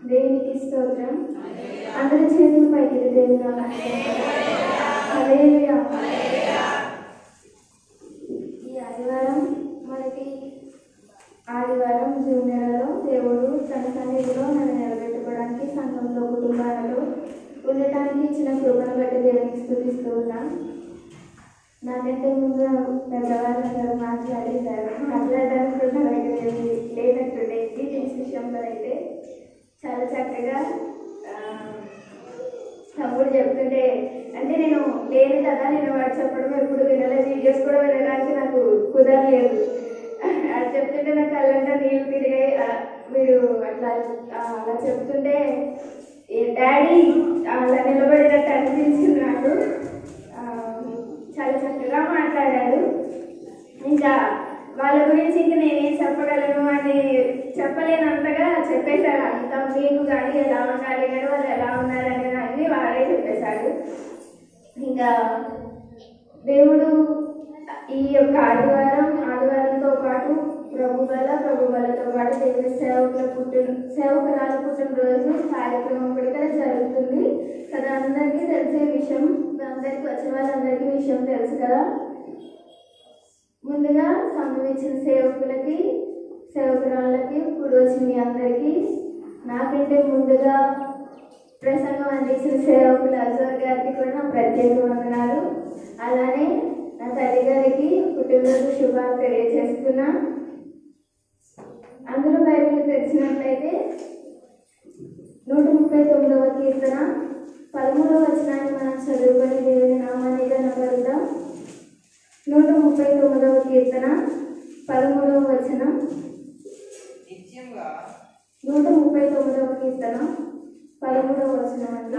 దేవునికి స్తోత్రం. అందరి చేతులు పైకి దేవుని హల్లెలూయా. ఈ ఆదివారం మనకి ఆదివారం జూన్ నెలలో దేవుడు తన సన్నిధిలో నన్ను నిలబెట్టుకోవడానికి సంఘంలో కుటుంబాలలో ఉండటానికి ఇచ్చిన కృపను బట్టి దేవునికి స్తుతిస్తూ ఉన్నాం. నాకంటే ముందు పెద్దవాళ్ళందరూ మాట్లాడడానికి కూడా నా దగ్గర లేనట్టుండే టీచింగ్స్ విషయంలో అయితే చాలా చక్కగా తమ్ముడు చెప్తుంటే, అంటే నేను లేను కదా, నేను వాడు చెప్పడం ఎప్పుడు వినలేదు, వీడియోస్ కూడా వినడానికి నాకు కుదరలేదు. అది చెప్తుంటే నాకు కళ్ళంతా నీళ్ళు తిరిగాయి. వీడు అలా చెప్తుంటే డాడీ అలా నిలబడినట్టు అనిపించింది నాకు. చాలా చక్కగా మాట్లాడారు. ఇంకా వాళ్ళ గురించి ఇంక నేనేం చెప్పగలను అని చెప్పలేనంతగా చెప్పేశాడు. అంత మీకు కానీ ఎలా ఉండాలి కానీ వాళ్ళు ఎలా ఉన్నారనే దాన్ని వాడే చెప్పేశాడు. ఇంకా దేవుడు ఈ యొక్క ఆదివారంతో పాటు ప్రభుబలతో పాటు దేవుడి సేవకురాలు పుట్టినరోజు కార్యక్రమం కూడా జరుగుతుంది కదా. అందరికీ తెలిసే విషయం, అందరికి వచ్చిన వాళ్ళందరికీ విషయం తెలుసు కదా. ముందుగా సంభవించిన సేవకురాళ్ళకి ఇప్పుడు వచ్చిన మీ అందరికీ నాకంటే ముందుగా ప్రసంగం అందించిన సేవకులు అజోర్ గారికి కూడా నా ప్రత్యేక వందనాలు. అలానే నా తల్లి గారికి పుట్టినరోజు శుభాలు తెలియజేస్తున్నా. అందులో బైబిల్ తెరిచినట్లయితే 139వ కీర్తన 13వ వచనాన్ని మనం చదువుకొని దేవుని నామాన్ని ఘనపరుద్దాం. 139వ కీర్తన 13వ వచనం. 139వ కీర్తన 13వ వచనం అండి.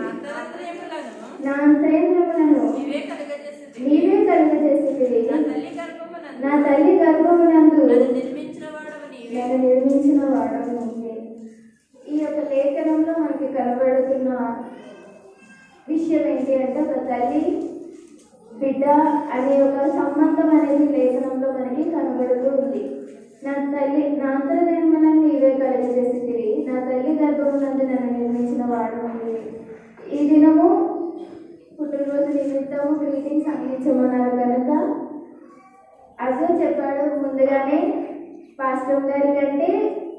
నా అంతరంగములను నీవే కలుగజేసితివి, నా తల్లి గర్భమునందు నన్ను నిర్మించిన వాడవు నీవే. ఈ యొక్క లేఖనంలో మనకి కనబడుతున్న విషయం ఏంటి అంటే, ఒక తల్లి బిడ్డ అనే ఒక సంబంధం అనేది లేఖనంలో మనకి కనబడుతూ ఉంది. నా అంతరంగములను నీవే కలుగజేసితివి, నా తల్లి గర్భమునందు నన్ను నిర్మించిన వాడవు నీవే. ఈ దినము పుట్టినరోజు నిమిత్తము గ్రీటింగ్స్ అందించమన్నారు కనుక అజర్ చెప్పాడు ముందుగానే. పాస్టర్ గారి కంటే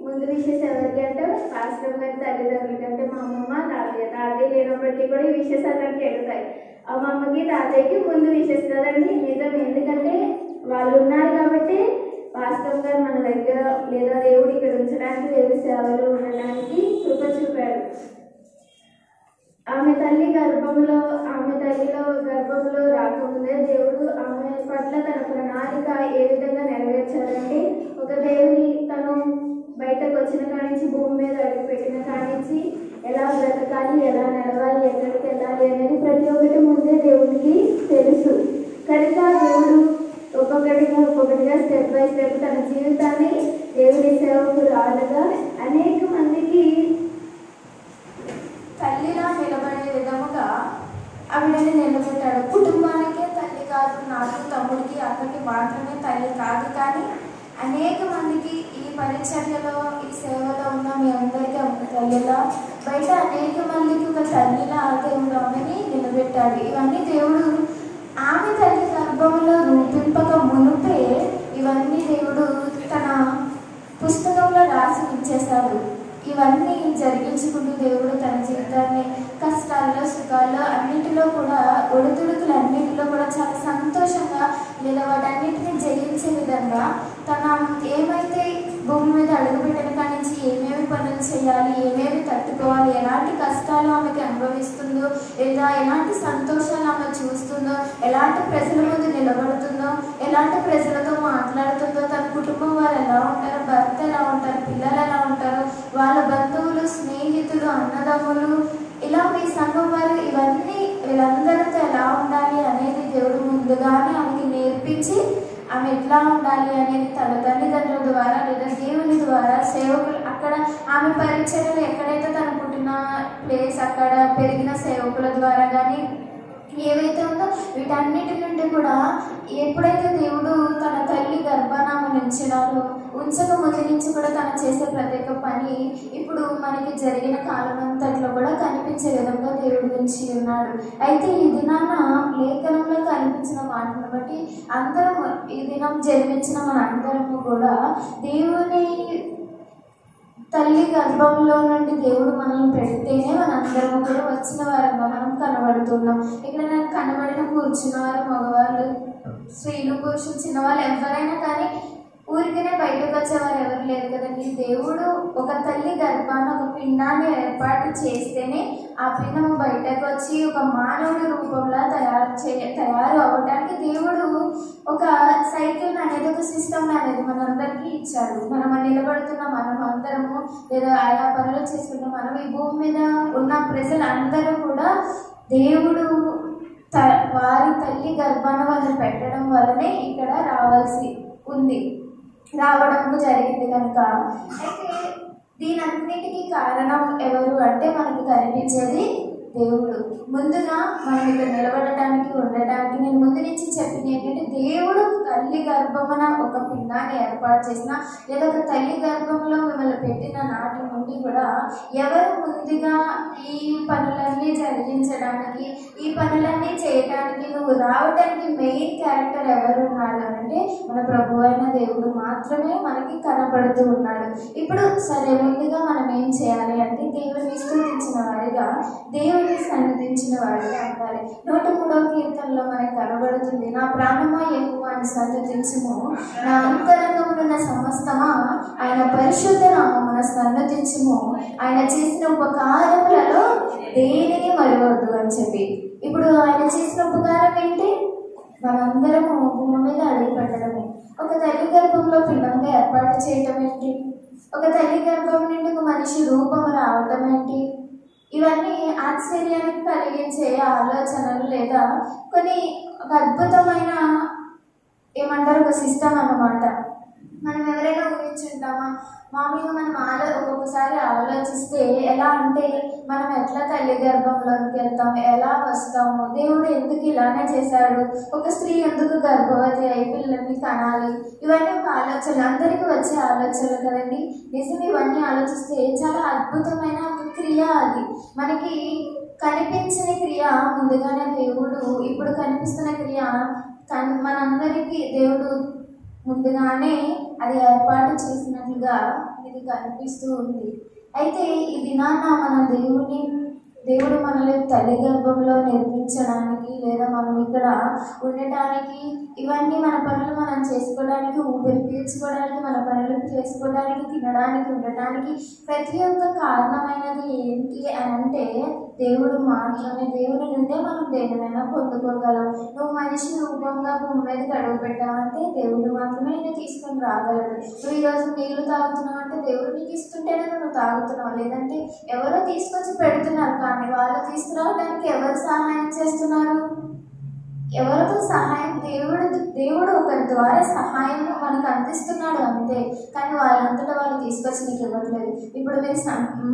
ముందు విషెస్ ఎవరికి అంటే పాస్టర్ గారి తల్లిదండ్రుల కంటే మా అమ్మమ్మ తాతయ్య లేనప్పటికీ కూడా ఈ విషెస్ అందరికి ఎడుతాయి. ఆ మా అమ్మకి తాతయ్యకి ముందు విషెస్ కదండి నిజం. ఎందుకంటే వాళ్ళు ఉన్నారు కాబట్టి పాస్టర్ గారు మన దగ్గర లేదా దేవుడు ఇక్కడ ఉంచడానికి, దేవుడి సేవలో ఉండడానికి కృప చూపాడు. ఆమె తల్లిలో గర్భంలో రాకముందే దేవుడు ఆమె పట్ల తన ప్రణాళిక ఏ విధంగా నెరవేర్చాడంటే, ఒక దేవుని తను బయటకు వచ్చిన కానించి భూమి మీద అడుగుపెట్టిన కానించి ఎలా బ్రతకాలి, ఎలా నడవాలి, ఎక్కడికి వెళ్ళాలి అనేది ప్రతి ఒక్కటి ముందే దేవుడికి తెలుసు. కనుక దేవుడు ఒక్కొక్కటిగా స్టెప్ బై స్టెప్ తన జీవితాన్ని దేవుడి సేవకు రాలుగా అనేక మందికి తల్లిలా నిలబడే విధముగా ఆవిడని నిలబెట్టాడు. కుటుంబానికే తల్లి కాదు, నాకు తమ్ముడికి అక్కడికి మాత్రమే తల్లి కాదు, కానీ అనేక మందికి ఈ పరిచర్యలో ఈ సేవలో ఉన్న మీ అందరికీ తల్లిలా, బయట అనేక మందికి ఒక తల్లిలా దేవుడు ఆమెని నిలబెట్టాడు. ఇవన్నీ దేవుడు ఆమె తల్లి గర్భంలో రూపింపక మునుపే ఇవన్నీ దేవుడు తన పుస్తకంలో రాసి ఉంచేశాడు. ఇవన్నీ జరిగించుకుంటూ దేవుడు తన జీవితాన్ని కష్టాల్లో, సుఖాల్లో అన్నిటిలో కూడా, ఒడిదుడుకులన్నిటిలో కూడా చాలా సంతోషంగా లేదా వాటన్నిటిని జయించే విధంగా తన ఏమైతే భూమి మీద అడుగుపెట్టిన కాడి నుంచి ఏమేమి పనులు చేయాలి, ఏమేమి తట్టుకోవాలి, ఎలాంటి కష్టాలు ఆమెకి అనుభవిస్తుందో లేదా ఎలాంటి సంతోషాలు ఆమె చూస్తుందో, ఎలాంటి ప్రజల ముందు నిలబడుతుందో, ఎలాంటి ప్రజలతో మాట్లాడుతుందో, తన కుటుంబం వారు ఎలా ఉంటారు, భర్త ఎలా ఉంటారు, పిల్లలు ఎలా ఉంటారు, వాళ్ళ బంధువులు, స్నేహితులు, అన్నదమ్ములు, ఇలా మీ సంఘం వారు ఇవన్నీ వీళ్ళందరితో ఎలా ఉండాలి అనేది దేవుడు ముందుగానే ఆమెకి నేర్పించి ఆమె ఎట్లా ఉండాలి అనేది తన తల్లిదండ్రుల ద్వారా లేదా దేవుని ద్వారా సేవకులు అక్కడ ఆమె పరిచర్యలు ఎక్కడైతే తను పుట్టిన ప్లేస్ అక్కడ పెరిగిన సేవకుల ద్వారా కానీ ఏవైతే ఉందో వీటన్నిటి నుండి కూడా ఎప్పుడైతే దేవుడు తన తల్లి గర్భాన్ని ఉంచినారో ఉంచక ముందు నుంచి కూడా తను చేసే ప్రతి ఒక్క అని ఇప్పుడు మనకి జరిగిన కాలం అంతట్లో కూడా కనిపించే విధంగా దేవుడు ఉంచి ఉన్నాడు. అయితే ఈ దినాన లేఖనంలో కనిపించిన మాటను బట్టి అందరం ఈ దినం జన్మించిన మన అందరము కూడా దేవుని తల్లి గర్భంలో నుండి దేవుడు మనల్ని పెడితేనే మనందరము కూడా వచ్చిన వారంగా మనం కనబడుతున్నాం. ఇక్కడ నాకు కనబడిన కూర్చున్నవారు మగవాళ్ళు, స్త్రీలు, పురుషులు, చిన్నవాళ్ళు ఎవరైనా కానీ ఊరికనే బయటకు వచ్చేవారు ఎవరు లేరు కదండి. దేవుడు ఒక తల్లి గర్భాన్ని ఒక పిండాన్ని ఏర్పాటు చేస్తేనే ఆ పిండము బయటకు వచ్చి ఒక మానవుడి రూపంలో తయారు అవ్వడానికి దేవుడు ఒక సైకిల్ అనేది, ఒక సిస్టమ్ అనేది మనందరికీ ఇచ్చాడు. మనం నిలబడుతున్న మనం అందరము లేదా ఆయా పనులు చేసుకున్న మనం ఈ భూమి మీద ఉన్న ప్రజలందరూ కూడా దేవుడు వారి తల్లి గర్భాన్ని వాళ్ళు పెట్టడం వల్లనే ఇక్కడ రావడం జరిగింది కనుక. అయితే దీనన్నిటికీ కారణం ఎవరు అంటే మనకు కనిపించేది దేవుడు. ముందుగా మనం ఇక్కడ నిలబడటానికి ఉండటానికి నేను ముందు నుంచి చెప్పింది ఏంటంటే, దేవుడు తల్లి గర్భమున ఒక పిండాన్ని ఏర్పాటు చేసిన లేదా ఒక తల్లి గర్భంలో మిమ్మల్ని పెట్టిన నాటి నుండి కూడా ఎవరు ముందుగా ఈ పనులన్నీ జరిగించడానికి, ఈ పనులన్నీ చేయడానికి, నువ్వు రావడానికి మెయిన్ క్యారెక్టర్ ఎవరు ఉన్నారు అంటే మన ప్రభు అయిన దేవుడు మాత్రమే మనకి కనపడుతూ ఉన్నాడు. ఇప్పుడు సరే, ముందుగా మనం ఏం చేయాలి అంటే దేవుని స్తుతించిన వారిగా, దేవుని సన్నిధించిన వారిగా ఉండాలి. 103వ కీర్తనలో మనకు కనబడుతుంది, నా ప్రాణమా యెహోవాను సన్నిధించుము, నా అంతరంగమునున్న సమస్తమా ఆయన పరిశుద్ధ నామమున సన్నిధించుము, ఆయన చేసిన ఉపకారములలో దేనిని మరవద్దు అని చెప్పి. ఇప్పుడు ఆయన చేసిన ఉపకారం ఏంటి? మనందరము భూమి మీద అడుగు పెట్టడమే. ఒక తల్లి గర్భంలో పిండంగా ఏర్పాటు చేయటం ఏంటి? ఒక తల్లి గర్భం నుండి ఒక మనిషి రూపం రావటం ఏంటి? ఇవన్నీ ఆశ్చర్యానికి కలిగించే ఆలోచనలు లేదా కొన్ని ఒక అద్భుతమైన ఏమంటారు ఒక సిస్టమ్ అన్నమాట. మనం ఎవరైనా ఊహించుంటామా? మామూలుగా మనం ఒక్కొక్కసారి ఆలోచిస్తే ఎలా అంటే, మనం ఎట్లా తల్లి గర్భంలోకి వెళ్తాము, ఎలా వస్తాము, దేవుడు ఎందుకు ఇలానే చేశాడు, ఒక స్త్రీ ఎందుకు గర్భవతి అయి పిల్లల్ని కనాలి, ఇవన్నీ ఒక ఆలోచన, అందరికీ వచ్చే ఆలోచనలు కదండి. నిజం ఇవన్నీ ఆలోచిస్తే చాలా అద్భుతమైన ఒక క్రియ అది. మనకి కనిపించిన క్రియ ముందుగానే దేవుడు, ఇప్పుడు కనిపిస్తున్న క్రియ మనందరికీ దేవుడు ముందుగానే అది ఏర్పాటు చేసినట్లుగా ఇది కనిపిస్తూ ఉంది. అయితే ఈ దినాన మన దేవుడు మనల్ని తల్లి గర్భంలో నిర్మించడానికి లేదా మనం ఇక్కడ ఉండటానికి, ఇవన్నీ మన పనులు మనం చేసుకోవడానికి, ఊపిరి పీల్చుకోవడానికి, మన పనులు చేసుకోవడానికి, తినడానికి, ఉండటానికి ప్రతి ఒక్క కారణమైనది ఏంటి అని అంటే దేవుడు మాత్రమే. దేవుడి నుండే మనం దేనినైనా పొందుకోగలం. నువ్వు మనిషి రూపంగా భూమి మీదకి అడుగు పెట్టావంటే దేవుడు మాత్రమే నేను తీసుకొని రాగలడు. నువ్వు ఈరోజు నీళ్లు తాగుతున్నావు అంటే దేవుడు నీకు ఇస్తుంటేనే నువ్వు తాగుతున్నావు, లేదంటే ఎవరో తీసుకొచ్చి పెడుతున్నారు, కానీ వాళ్ళు తీసుకురావడానికి ఎవరు సహాయం చేస్తున్నారు? ఎవరితో సహాయం? దేవుడు ఒకరి ద్వారా సహాయం మనకు అందిస్తున్నాడు అంతే, కానీ వాళ్ళంతటా వాళ్ళు తీసుకొచ్చి నీకు ఇవ్వట్లేదు. ఇప్పుడు మీరు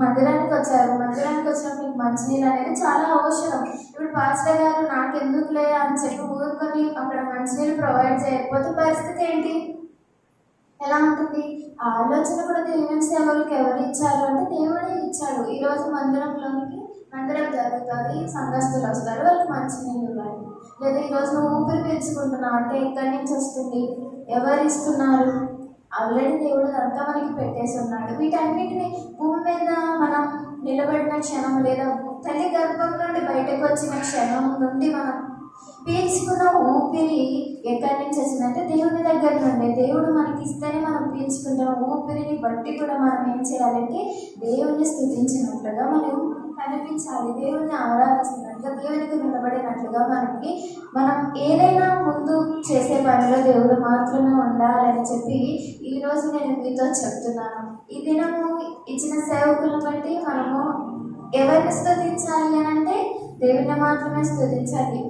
మందిరానికి వచ్చారు, మందిరానికి వచ్చినప్పుడు మీకు మంచినీళ్ళు అనేది చాలా అవసరం. ఇప్పుడు పాస్టర్ గారు నాకెందుకులే అని చెప్పి ఊరుకొని అక్కడ మంచినీళ్ళు ప్రొవైడ్ చేయకపోతే పరిస్థితి ఏంటి? ఎలా ఉంటుంది? ఆ ఆలోచన కూడా దేవుని సేవలకు ఎవరు ఇచ్చారు అంటే దేవుడే ఇచ్చాడు. ఈరోజు మందిరం జరుగుతుంది, సంఘస్థులు వస్తారు, వాళ్ళకి మంచినీళ్ళు ఇవ్వాలి. లేదా ఈరోజు నువ్వు ఊపిరి పీల్చుకుంటున్నావు అంటే ఎక్కడి నుంచి వస్తుంది? ఎవరు ఇస్తున్నారు? ఆల్రెడీ దేవుడు అంతా మనకి పెట్టేసి ఉన్నాడు. వీటన్నిటిని భూమి మీద మనం నిలబడిన క్షణం లేదా తల్లి గర్భం నుండి బయటకు వచ్చిన క్షణం నుండి మనం పీల్చుకున్న ఊపిరి ఎక్కడి నుంచి వచ్చిందంటే దేవుని దగ్గర నుండి. దేవుడు మనకి ఇస్తేనే మనం పీల్చుకుంటున్న ఊపిరిని బట్టి కూడా మనం ఏం చేయాలంటే దేవుని స్తుతించినట్లుగా మనం కనిపించాలి, దేవుని ఆరాధిస్తున్నట్లుగా, దేవునికి నిలబడినట్లుగా మనం ఏదైనా ముందు చేసే పనిలో దేవుడు మాత్రమే ఉండాలని చెప్పి ఈరోజు నేను మీతో చెప్తున్నాను. ఈ దినము ఇచ్చిన సేవకులను బట్టి మనము ఎవరిని స్తుతించాలి అని అంటే దేవుని మాత్రమే స్తుతించాలి.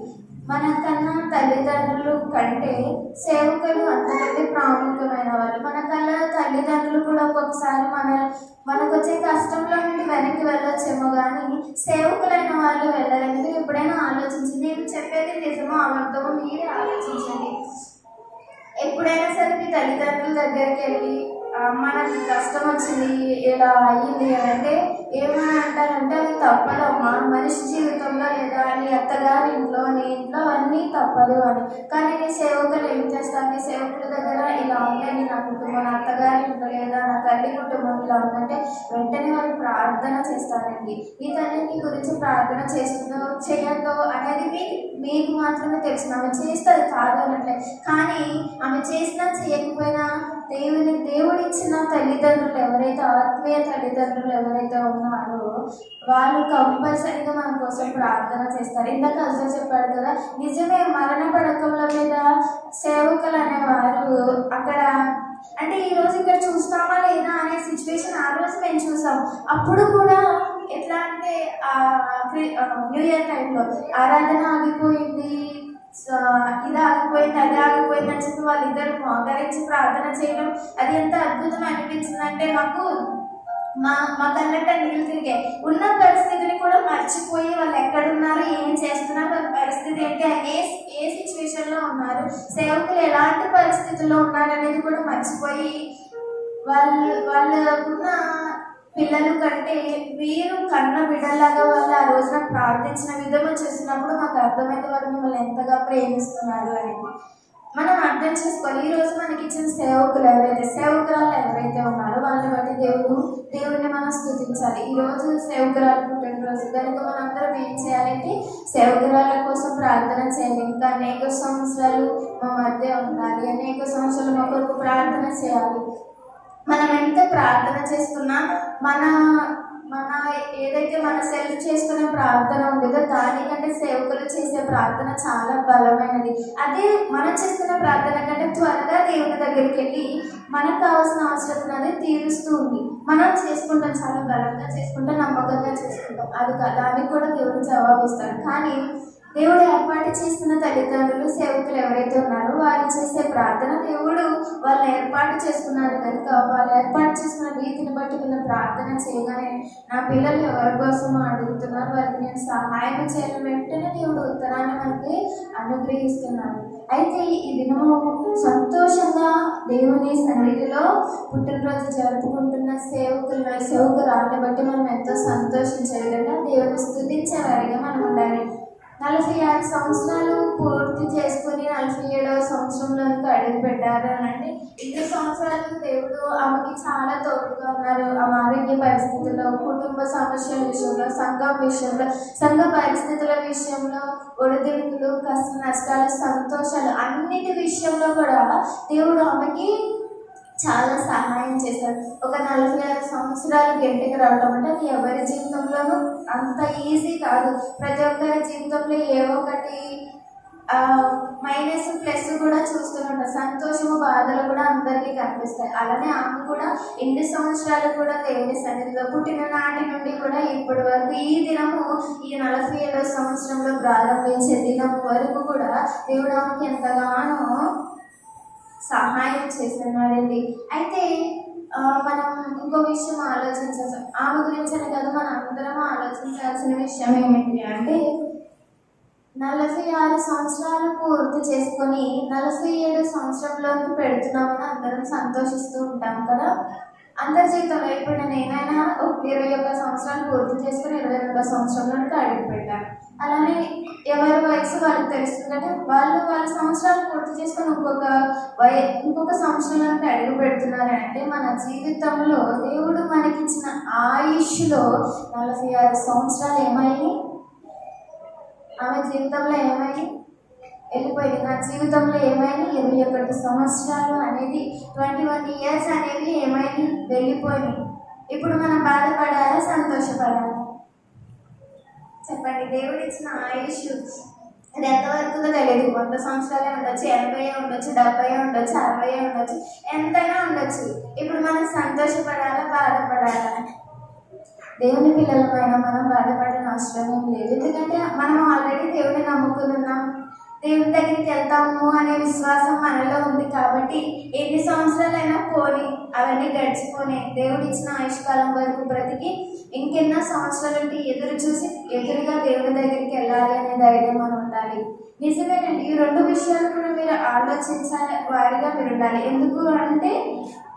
మనకన్నా తల్లిదండ్రులు కంటే సేవకులు అంతకంటే ప్రాముఖ్యమైన వాళ్ళు. మన కన్నా తల్లిదండ్రులు కూడా ఒక్కొక్కసారి మనకు వచ్చే కష్టంలో నుండి వెనక్కి వెళ్ళొచ్చేమో, కానీ సేవకులైన వాళ్ళు వెళ్ళలేదు. మీరు ఎప్పుడైనా ఆలోచించండి, నేను చెప్పేది నిజమో అబద్ధమో మీరే ఆలోచించండి. ఎప్పుడైనా సరే మీ తల్లిదండ్రుల దగ్గరికి వెళ్ళి మనకి కష్టం వచ్చింది ఇలా అయ్యింది అని అంటే ఏమని అంటారంటే అది తప్పదమ్మా, మనిషి జీవితంలో లేదా నీ అత్తగారి ఇంట్లో నీ ఇంట్లో అన్నీ తప్పదు అని. కానీ నీ సేవకులు ఏం చేస్తారు, నీ సేవకుల దగ్గర ఇలా ఉందండి నా కుటుంబం, నా అత్తగారి ఇంట్లో లేదా నా తల్లి కుటుంబం ఇలా ఉందంటే వెంటనే వాళ్ళు ప్రార్థన చేస్తారండి. ఈ తల్లి నీ గురించి ప్రార్థన చేస్తుందో చేయొద్దో అనేది మీకు మాత్రమే తెలుసు. ఆమె చేస్తుంది కాదు అనట్లే, కానీ ఆమె చేసినా చేయకపోయినా దేవుడిచ్చిన తల్లిదండ్రులు ఎవరైతే, ఆత్మీయ తల్లిదండ్రులు ఎవరైతే ఉన్నారో వాళ్ళు కంపల్సరీగా మన కోసం ప్రార్థన చేస్తారు. ఇందాక అసలు చెప్పాడు కదా, నిజమే మరణ పడకల మీద సేవకులు అనేవారు అక్కడ అంటే ఈరోజు ఇక్కడ చూస్తామా లేదా అనే సిచ్యువేషన్ ఆ రోజు మేము చూసాం. అప్పుడు కూడా ఎట్లా అంటే న్యూ ఇయర్ టైంలో ఆరాధన ఆగిపోయింది, ఇది ఆగిపోయింది అది ఆగిపోయింది అని చెప్పి వాళ్ళిద్దరు మోకరించి ప్రార్థన చేయడం అది ఎంత అద్భుతం అనిపించిందంటే మా కళ్ళంట నీళ్ళు తిరిగాయి. ఉన్న పరిస్థితిని కూడా మర్చిపోయి వాళ్ళు ఎక్కడున్నారు, ఏం చేస్తున్నారు, వాళ్ళ పరిస్థితి ఏంటి, ఏ సిచ్యువేషన్ లో ఉన్నారు, సేవకులు ఎలాంటి పరిస్థితుల్లో ఉన్నారు అనేది కూడా మర్చిపోయి వాళ్ళకున్న పిల్లలు కంటే మీరు కన్న బిడ్డలాగా వాళ్ళు ఆ రోజున ప్రార్థించిన విధము చేసినప్పుడు మాకు అర్థమైంది వారు మిమ్మల్ని ఎంతగా ప్రేమిస్తున్నారు అని మనం అర్థం చేసుకోవాలి. ఈ రోజు మనకి ఇచ్చిన సేవకులు ఎవరైతే, సేవకురాలు ఎవరైతే ఉన్నారో వాళ్ళని బట్టి దేవుడిని మనం స్తుతించాలి. ఈ రోజు సేవకురాలు పుట్టినరోజు కనుక మనందరం ఏం చేయాలంటే సేవకురాల కోసం ప్రార్థన చేయాలి. ఇంకా అనేక సంవత్సరాలు మా మధ్య ఉండాలి, అనేక సంవత్సరాలు మా కొరకు ప్రార్థన చేయాలి. మనం ఎంత ప్రార్థన చేస్తున్నా మన ఏదైతే మన సెల్ఫ్ చేసుకునే ప్రార్థన ఉంటుందో దానికంటే సేవకులు చేసే ప్రార్థన చాలా బలమైనది. అదే మనం చేస్తున్న ప్రార్థన కంటే త్వరగా దేవుని దగ్గరికి వెళ్ళి మనకు కావాల్సిన అవసరం అనేది తీరుస్తూ ఉంది. మనం చేసుకుంటాం, చాలా బలంగా చేసుకుంటాం, నమ్మకంగా చేసుకుంటాం, అది దానికి కూడా దేవుడు జవాబిస్తాడు. కానీ దేవుడు ఏర్పాటు చేస్తున్న తల్లిదండ్రులు సేవకులు ఎవరైతే ఉన్నారో వాళ్ళు చేసే ప్రార్థన దేవుడు వాళ్ళు ఏర్పాటు చేసుకున్నారు కనుక వాళ్ళు ఏర్పాటు చేసుకున్న రీతిని బట్టి వీళ్ళు ప్రార్థన చేయగానే నా పిల్లలు ఎవరి కోసమో అడుగుతున్నారు, వారికి నేను సహాయం చేయాలని వెంటనే దేవుడు ఉత్తరాన్ని మనకి అనుగ్రహిస్తున్నాడు. అయితే ఈ దినము సంతోషంగా దేవుని సన్నిధిలో పుట్టినరోజు జరుపుకుంటున్న సేవకురాలను బట్టి మనం ఎంతో సంతోషించే విధంగా దేవుని స్తుతించే వారిగా మనం ఉండాలి. 46 సంవత్సరాలు పూర్తి చేసుకుని 47వ సంవత్సరంలోకి అడుగు పెట్టారు అని అంటే 2 సంవత్సరాలు దేవుడు ఆమెకి చాలా తోడుగా ఉన్నారు. ఆమె ఆరోగ్య పరిస్థితుల్లో, కుటుంబ సమస్యల విషయంలో, సంఘం విషయంలో, సంఘ పరిస్థితుల విషయంలో, ఒడిదుడుకులు, కష్ట నష్టాలు, సంతోషాలు అన్నిటి విషయంలో కూడా దేవుడు ఆమెకి చాలా సహాయం చేశారు. ఒక 46 సంవత్సరాలు గంటకి రావడం అంటే అది ఎవరి జీవితంలోనూ అంత ఈజీ కాదు. ప్రతి ఒక్కరి జీవితంలో ఏవో ఒకటి మైనస్ ప్లస్ కూడా చూస్తుంటాం. సంతోషము బాధలు కూడా అందరికీ కనిపిస్తాయి. అలానే ఆమె కూడా 8 సంవత్సరాలు కూడా దేవుని సన్నిధిలో పుట్టిన నాటి నుండి కూడా ఇప్పటి వరకు ఈ దినము ఈ 47వ సంవత్సరంలో ప్రారంభించే దినం వరకు కూడా దేవుడు ఆమెకి ఎంతగానో సహాయం చేస్తున్నాడండి. అయితే మనం ఇంకో విషయం ఆలోచించాలి. ఆమె గురించి అని కదా మనం అందరం ఆలోచించాల్సిన విషయం ఏమిటి అంటే 46 సంవత్సరాలు పూర్తి చేసుకొని 47 సంవత్సరంలోకి పెడుతున్నామని అందరం సంతోషిస్తూ ఉంటాం కదా. అందరి జీవితంలో ఇప్పుడు నేనైనా 21 సంవత్సరాలు పూర్తి చేసుకుని 22వ సంవత్సరంలోకి అడుగు పెట్టాను. అలానే ఎవరి వయసు వాళ్ళకి తెలుస్తుంది అంటే వాళ్ళ సంవత్సరాలు పూర్తి చేసుకొని ఇంకొక సంవత్సరంలోకి అడుగు పెడుతున్నారంటే మన జీవితంలో దేవుడు మనకిచ్చిన ఆయుష్లో 46 సంవత్సరాలు ఏమైంది, ఆమె జీవితంలో ఏమైంది వెళ్ళిపోయింది. నా జీవితంలో ఏమైంది 21 సంవత్సరాలు అనేది 21 years అనేది ఏమైంది వెళ్ళిపోయింది. ఇప్పుడు మనం బాధపడాలా సంతోషపడాలా చెప్పండి. దేవుడు ఇచ్చిన ఆయుష్ అది ఎంతవరకు తెలియదు. 100 సంవత్సరాలే ఉండొచ్చు, 80 ఉండొచ్చు, 70 ఉండొచ్చు, 60 ఉండొచ్చు, ఎంతైనా ఉండొచ్చు. ఇప్పుడు మనం సంతోషపడాలా బాధపడాలా? దేవుని పిల్లలపైన మనం బాధపడిన అవసరం ఏం లేదు. ఎందుకంటే మనం ఆల్రెడీ దేవుని నమ్ముకున్నాం, దేవుని దగ్గరికి వెళ్తాము అనే విశ్వాసం మనలో ఉంది. కాబట్టి ఎన్ని సంవత్సరాలైనా పోని అవన్నీ గడిచిపోని దేవుడు ఇచ్చిన ఆయుష్కాలం వరకు బ్రతికి ఇంకెన్నో సంవత్సరాలు ఎదురుగా దేవుని దగ్గరికి వెళ్ళాలి అనే ధైర్యం మనం ఉండాలి. నిజమేనండి, ఈ 2 విషయాలు కూడా మీరు ఆలోచించాలి వారిగా మీరు ఉండాలి. ఎందుకు అంటే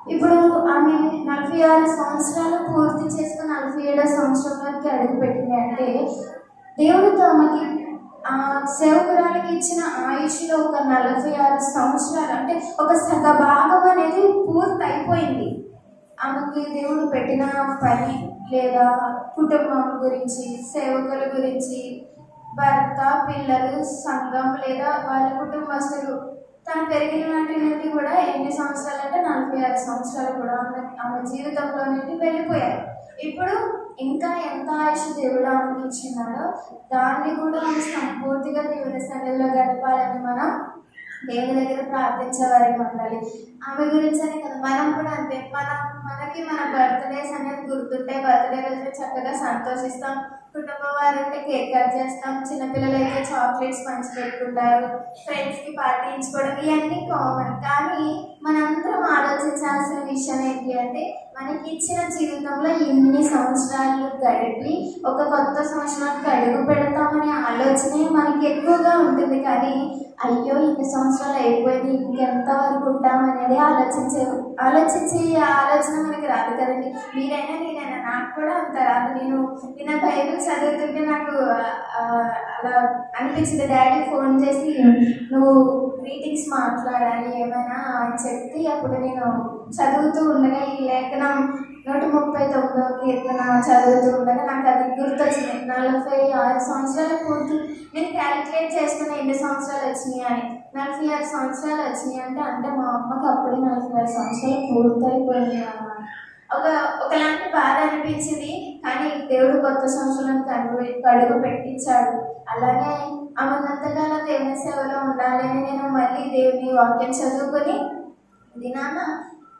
ఇప్పుడు ఆమె 46 సంవత్సరాలు పూర్తి చేసుకుని 47వ సంవత్సరం వరకు అడుగుపెట్టింది. అంటే దేవుడు తమకి సేవకురాలికి ఇచ్చిన ఆయుష్లో ఒక 46 సంవత్సరాలు, అంటే ఒక సగ భాగం అనేది పూర్తి అయిపోయింది. ఆమెకి దేవుడు పెట్టిన పని లేదా కుటుంబం గురించి, సేవకుల గురించి, భర్త, పిల్లలు, సంఘం లేదా వాళ్ళ కుటుంబస్తులు, తను పెరిగిన వాటి నుండి కూడా ఎన్ని సంవత్సరాలు అంటే 46 సంవత్సరాలు కూడా ఆమె జీవితంలో నుండి వెళ్ళిపోయారు. ఇప్పుడు ఇంకా ఎంత ఆయుష్ దేవుడు ఆమెకి ఇచ్చినాడో దాన్ని కూడా ఆమె సంపూర్తిగా దేవుని సన్నిధిలో గడపాలని మనం దేవుని దగ్గర ప్రార్థించే వారికి ఉండాలి. ఆమె గురించి అనే కదా, మనం కూడా అంతే. మనకి మన బర్త్డేస్ అనేది గుర్తుంటే బర్త్డే రోజు చక్కగా సంతోషిస్తాం. కుటుంబ వారు అంటే కేక్ కట్ చేస్తాం, చిన్నపిల్లలు అయితే చాక్లెట్స్ పంచి పెట్టుకుంటారు, ఫ్రెండ్స్కి పార్టీ ఇచ్చుకోవడం, ఇవన్నీ కామన్. కానీ మనందరం ఆలోచించాల్సిన విషయం ఏంటి అంటే, మనకి ఇచ్చిన జీవితంలో ఎన్ని సంవత్సరాలు గడిపి ఒక కొత్త సంవత్సరానికి అడుగు పెడతామనే ఆలోచనే మనకి ఎక్కువగా ఉంటుంది. కానీ అయ్యో ఇన్ని సంవత్సరాలు అయిపోయింది, ఇంకెంత వరకు ఉంటామనేది ఆలోచించే ఆలోచన మనకి రాదు కదండి. మీరైనా నేనైనా, నాకు కూడా అంత రాదు. నేను బైబిల్ చదువుతుంటే నాకు అలా అనిపించింది. డాడీ ఫోన్ చేసి నువ్వు గ్రీటింగ్స్ మాట్లాడాలి ఏమైనా అని చెప్పి, అప్పుడు నేను చదువుతూ ఉండగా ఈ లేఖనం 139వ కీర్తన చదువుతూ ఉండగా నాకు అది గుర్తొచ్చింది. 46 సంవత్సరాలు పూర్తి. నేను క్యాలిక్యులేట్ చేసుకున్న ఎన్ని సంవత్సరాలు వచ్చినాయి అని, 46 సంవత్సరాలు వచ్చినాయి. అంటే మా అమ్మకి అప్పుడే 46 సంవత్సరాలు పూర్తి అయిపోయింది అన్నమాట. ఒకలాంటి బాధ అనిపించింది. కానీ దేవుడు కొత్త సంవత్సరానికి అడుగు పెట్టించాడు. అలాగే ఆమెనంతకాలం దేవుని సేవలో ఉండాలని నేను మళ్ళీ దేవుని వాక్యం చదువుకొని దినాన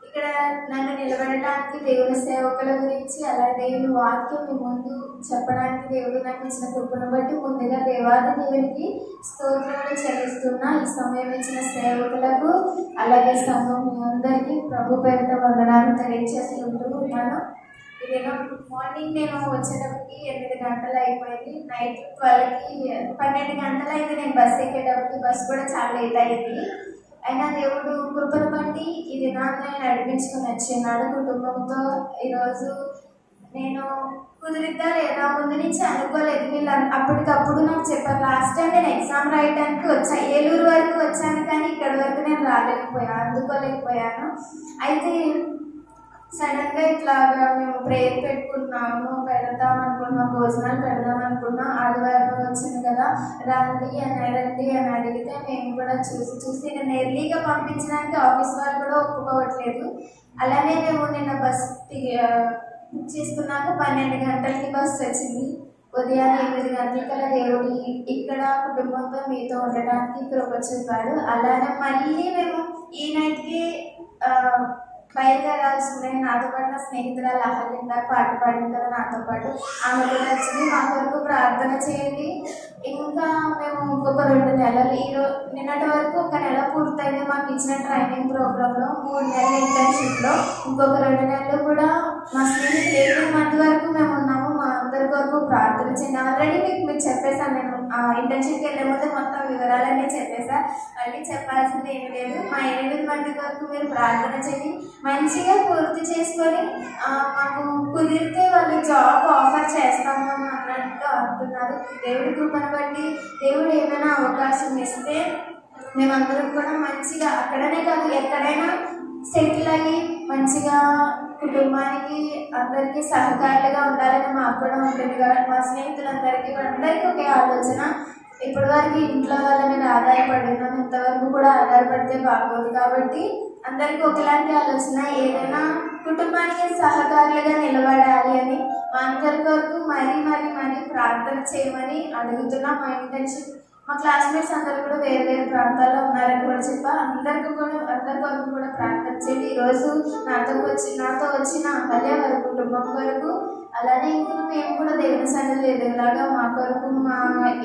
ఇక్కడ నన్ను నిలబడటానికి, దేవుని సేవకుల గురించి అలాగే దేవుని వాక్యం మీ ముందు చెప్పడానికి దేవుడు నాకు ఇచ్చిన కృపను బట్టి ముందుగా దేవాది దేవునికి స్తోత్రాలు చెల్లిస్తున్నా. ఈ సమయం ఇచ్చిన సేవకులకు అలాగే సంఘం మీ అందరికీ ప్రభు పేరిట వందనాలు తెలియజేసుకుంటూ ఉన్నాను. ఇదేదో మార్నింగ్ నేను వచ్చేటప్పటికి 8 గంటలు అయిపోయింది. నైట్ 12కి 12 గంటలు అయితే నేను బస్సు ఎక్కేటప్పటికి బస్సు కూడా చాలా లేట్ అయింది. అయినా దేవుడు కృపను బట్టి ఈ దినాన్ని నడిపించుకుని వచ్చినాడు కుటుంబంతో. ఈరోజు నేను కుదిరిద్దా లేదా ముందు నుంచి అనుకోలేదు. వీళ్ళు అప్పటికప్పుడు నాకు చెప్పారు. లాస్ట్ టైం నేను ఎగ్జామ్ రాయడానికి వచ్చా, ఏలూరు వరకు వచ్చాను, కానీ ఇక్కడి వరకు నేను అందుకోలేకపోయాను. అయితే సడన్గా ఇట్లాగా మేము ప్రేయర్ పెట్టుకుంటున్నాము, పెడదాం అనుకున్నాం, భోజనాలు పెడదాం అనుకున్నాం. ఆదివారం వచ్చింది కదా, రండి అని అడిగితే మేము కూడా చూసి నేను ఎర్లీగా పంపించడానికి ఆఫీస్ వాళ్ళు కూడా ఒప్పుకోవట్లేదు. అలానే మేము నిన్న బస్ చేసుకున్నాక 12 గంటలకి బస్సు వచ్చింది. ఉదయాన్నే 8 గంటలకల్లా దేవుడు ఇక్కడ కుటుంబంతో మీతో ఉండడానికి కృప చూపాడు. అలానే మళ్ళీ మేము ఈ నైట్కి బయలుదేరాల్సిందే. నాతో పాటు నా స్నేహితురాలు అహల్య పాట పాడింది కదా నాతో పాటు, ఆమె కూడా వచ్చింది. మా కొరకు ప్రార్థన చేయండి. ఇంకా మేము ఇంకొక 2 నెలలు, నిన్నటి వరకు 1 నెల పూర్తయింది మాకు ఇచ్చిన ట్రైనింగ్ ప్రోగ్రాంలో. 3 నెలల ఇంటర్న్షిప్లో ఇంకొక 2 నెలలు కూడా మా స్నేహితులు 7 మంది వరకు మేము ఉన్నాము. మా అందరి వరకు ప్రార్థన చేయండి. ఆల్రెడీ మీకు చెప్పేశాను. నేను ఇంటర్న్షిప్కి వెళ్ళే ముందు మొత్తం వివరాలన్నీ చెప్పేసా, మళ్ళీ చెప్పాల్సింది ఏమి లేదు. మా 8 మంది వరకు మీరు ప్రార్థన చేయండి. మంచిగా పూర్తి చేసుకొని మాకు కుదిరితే వాళ్ళు జాబ్ ఆఫర్ చేస్తాము అన్నట్టు అంటున్నారు. దేవుడి కృపను బట్టి దేవుడు ఏమైనా అవకాశం ఇస్తే మేమందరం కూడా మంచిగా అక్కడనే కాదు ఎక్కడైనా సెటిల్ అయ్యి మంచిగా కుటుంబానికి అందరికీ సహకారులుగా ఉండాలని మాకు కూడా ఉంటుంది కదా. మా స్నేహితులందరికీ కూడా అందరికీ ఒకే ఆలోచన. ఇప్పటి వరకు ఇంట్లో వాళ్ళ మీద ఆధారపడినాం, ఇంతవరకు కూడా ఆధారపడితే బాగోదు. కాబట్టి అందరికీ ఒకలాంటి ఆలోచన, ఏదైనా కుటుంబానికి సహకారులుగా నిలబడాలి అని మా అందరి వరకు మరీ ప్రార్థన చేయమని అడుగుతున్నా. మా ఇంటర్న్షిప్ మా క్లాస్మేట్స్ అందరూ కూడా వేరే వేరే ప్రాంతాల్లో ఉన్నారని కూడా చెప్పా. అందరి వరకు కూడా ప్రార్థన చేయండి. ఈరోజు నాతో వచ్చిన అహల్య వారి కుటుంబం వరకు, అలానే ఇంకా మేము కూడా దేవుని సన్నిధిలో ఎదుగులాగా మా కొరకు మా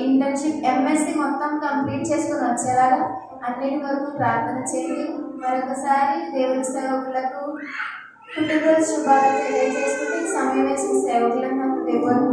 ఇంటర్న్షిప్ ఎంఎస్సి మొత్తం కంప్లీట్ చేసుకుని వచ్చేలాగా అన్నిటి వరకు ప్రార్థన చేయండి. మరొకసారి దేవుని సేవకులకు కుటుంబ శుభాలు తెలియజేసుకుంటే సమయం వేసిన సేవకులను నాకు దేవుని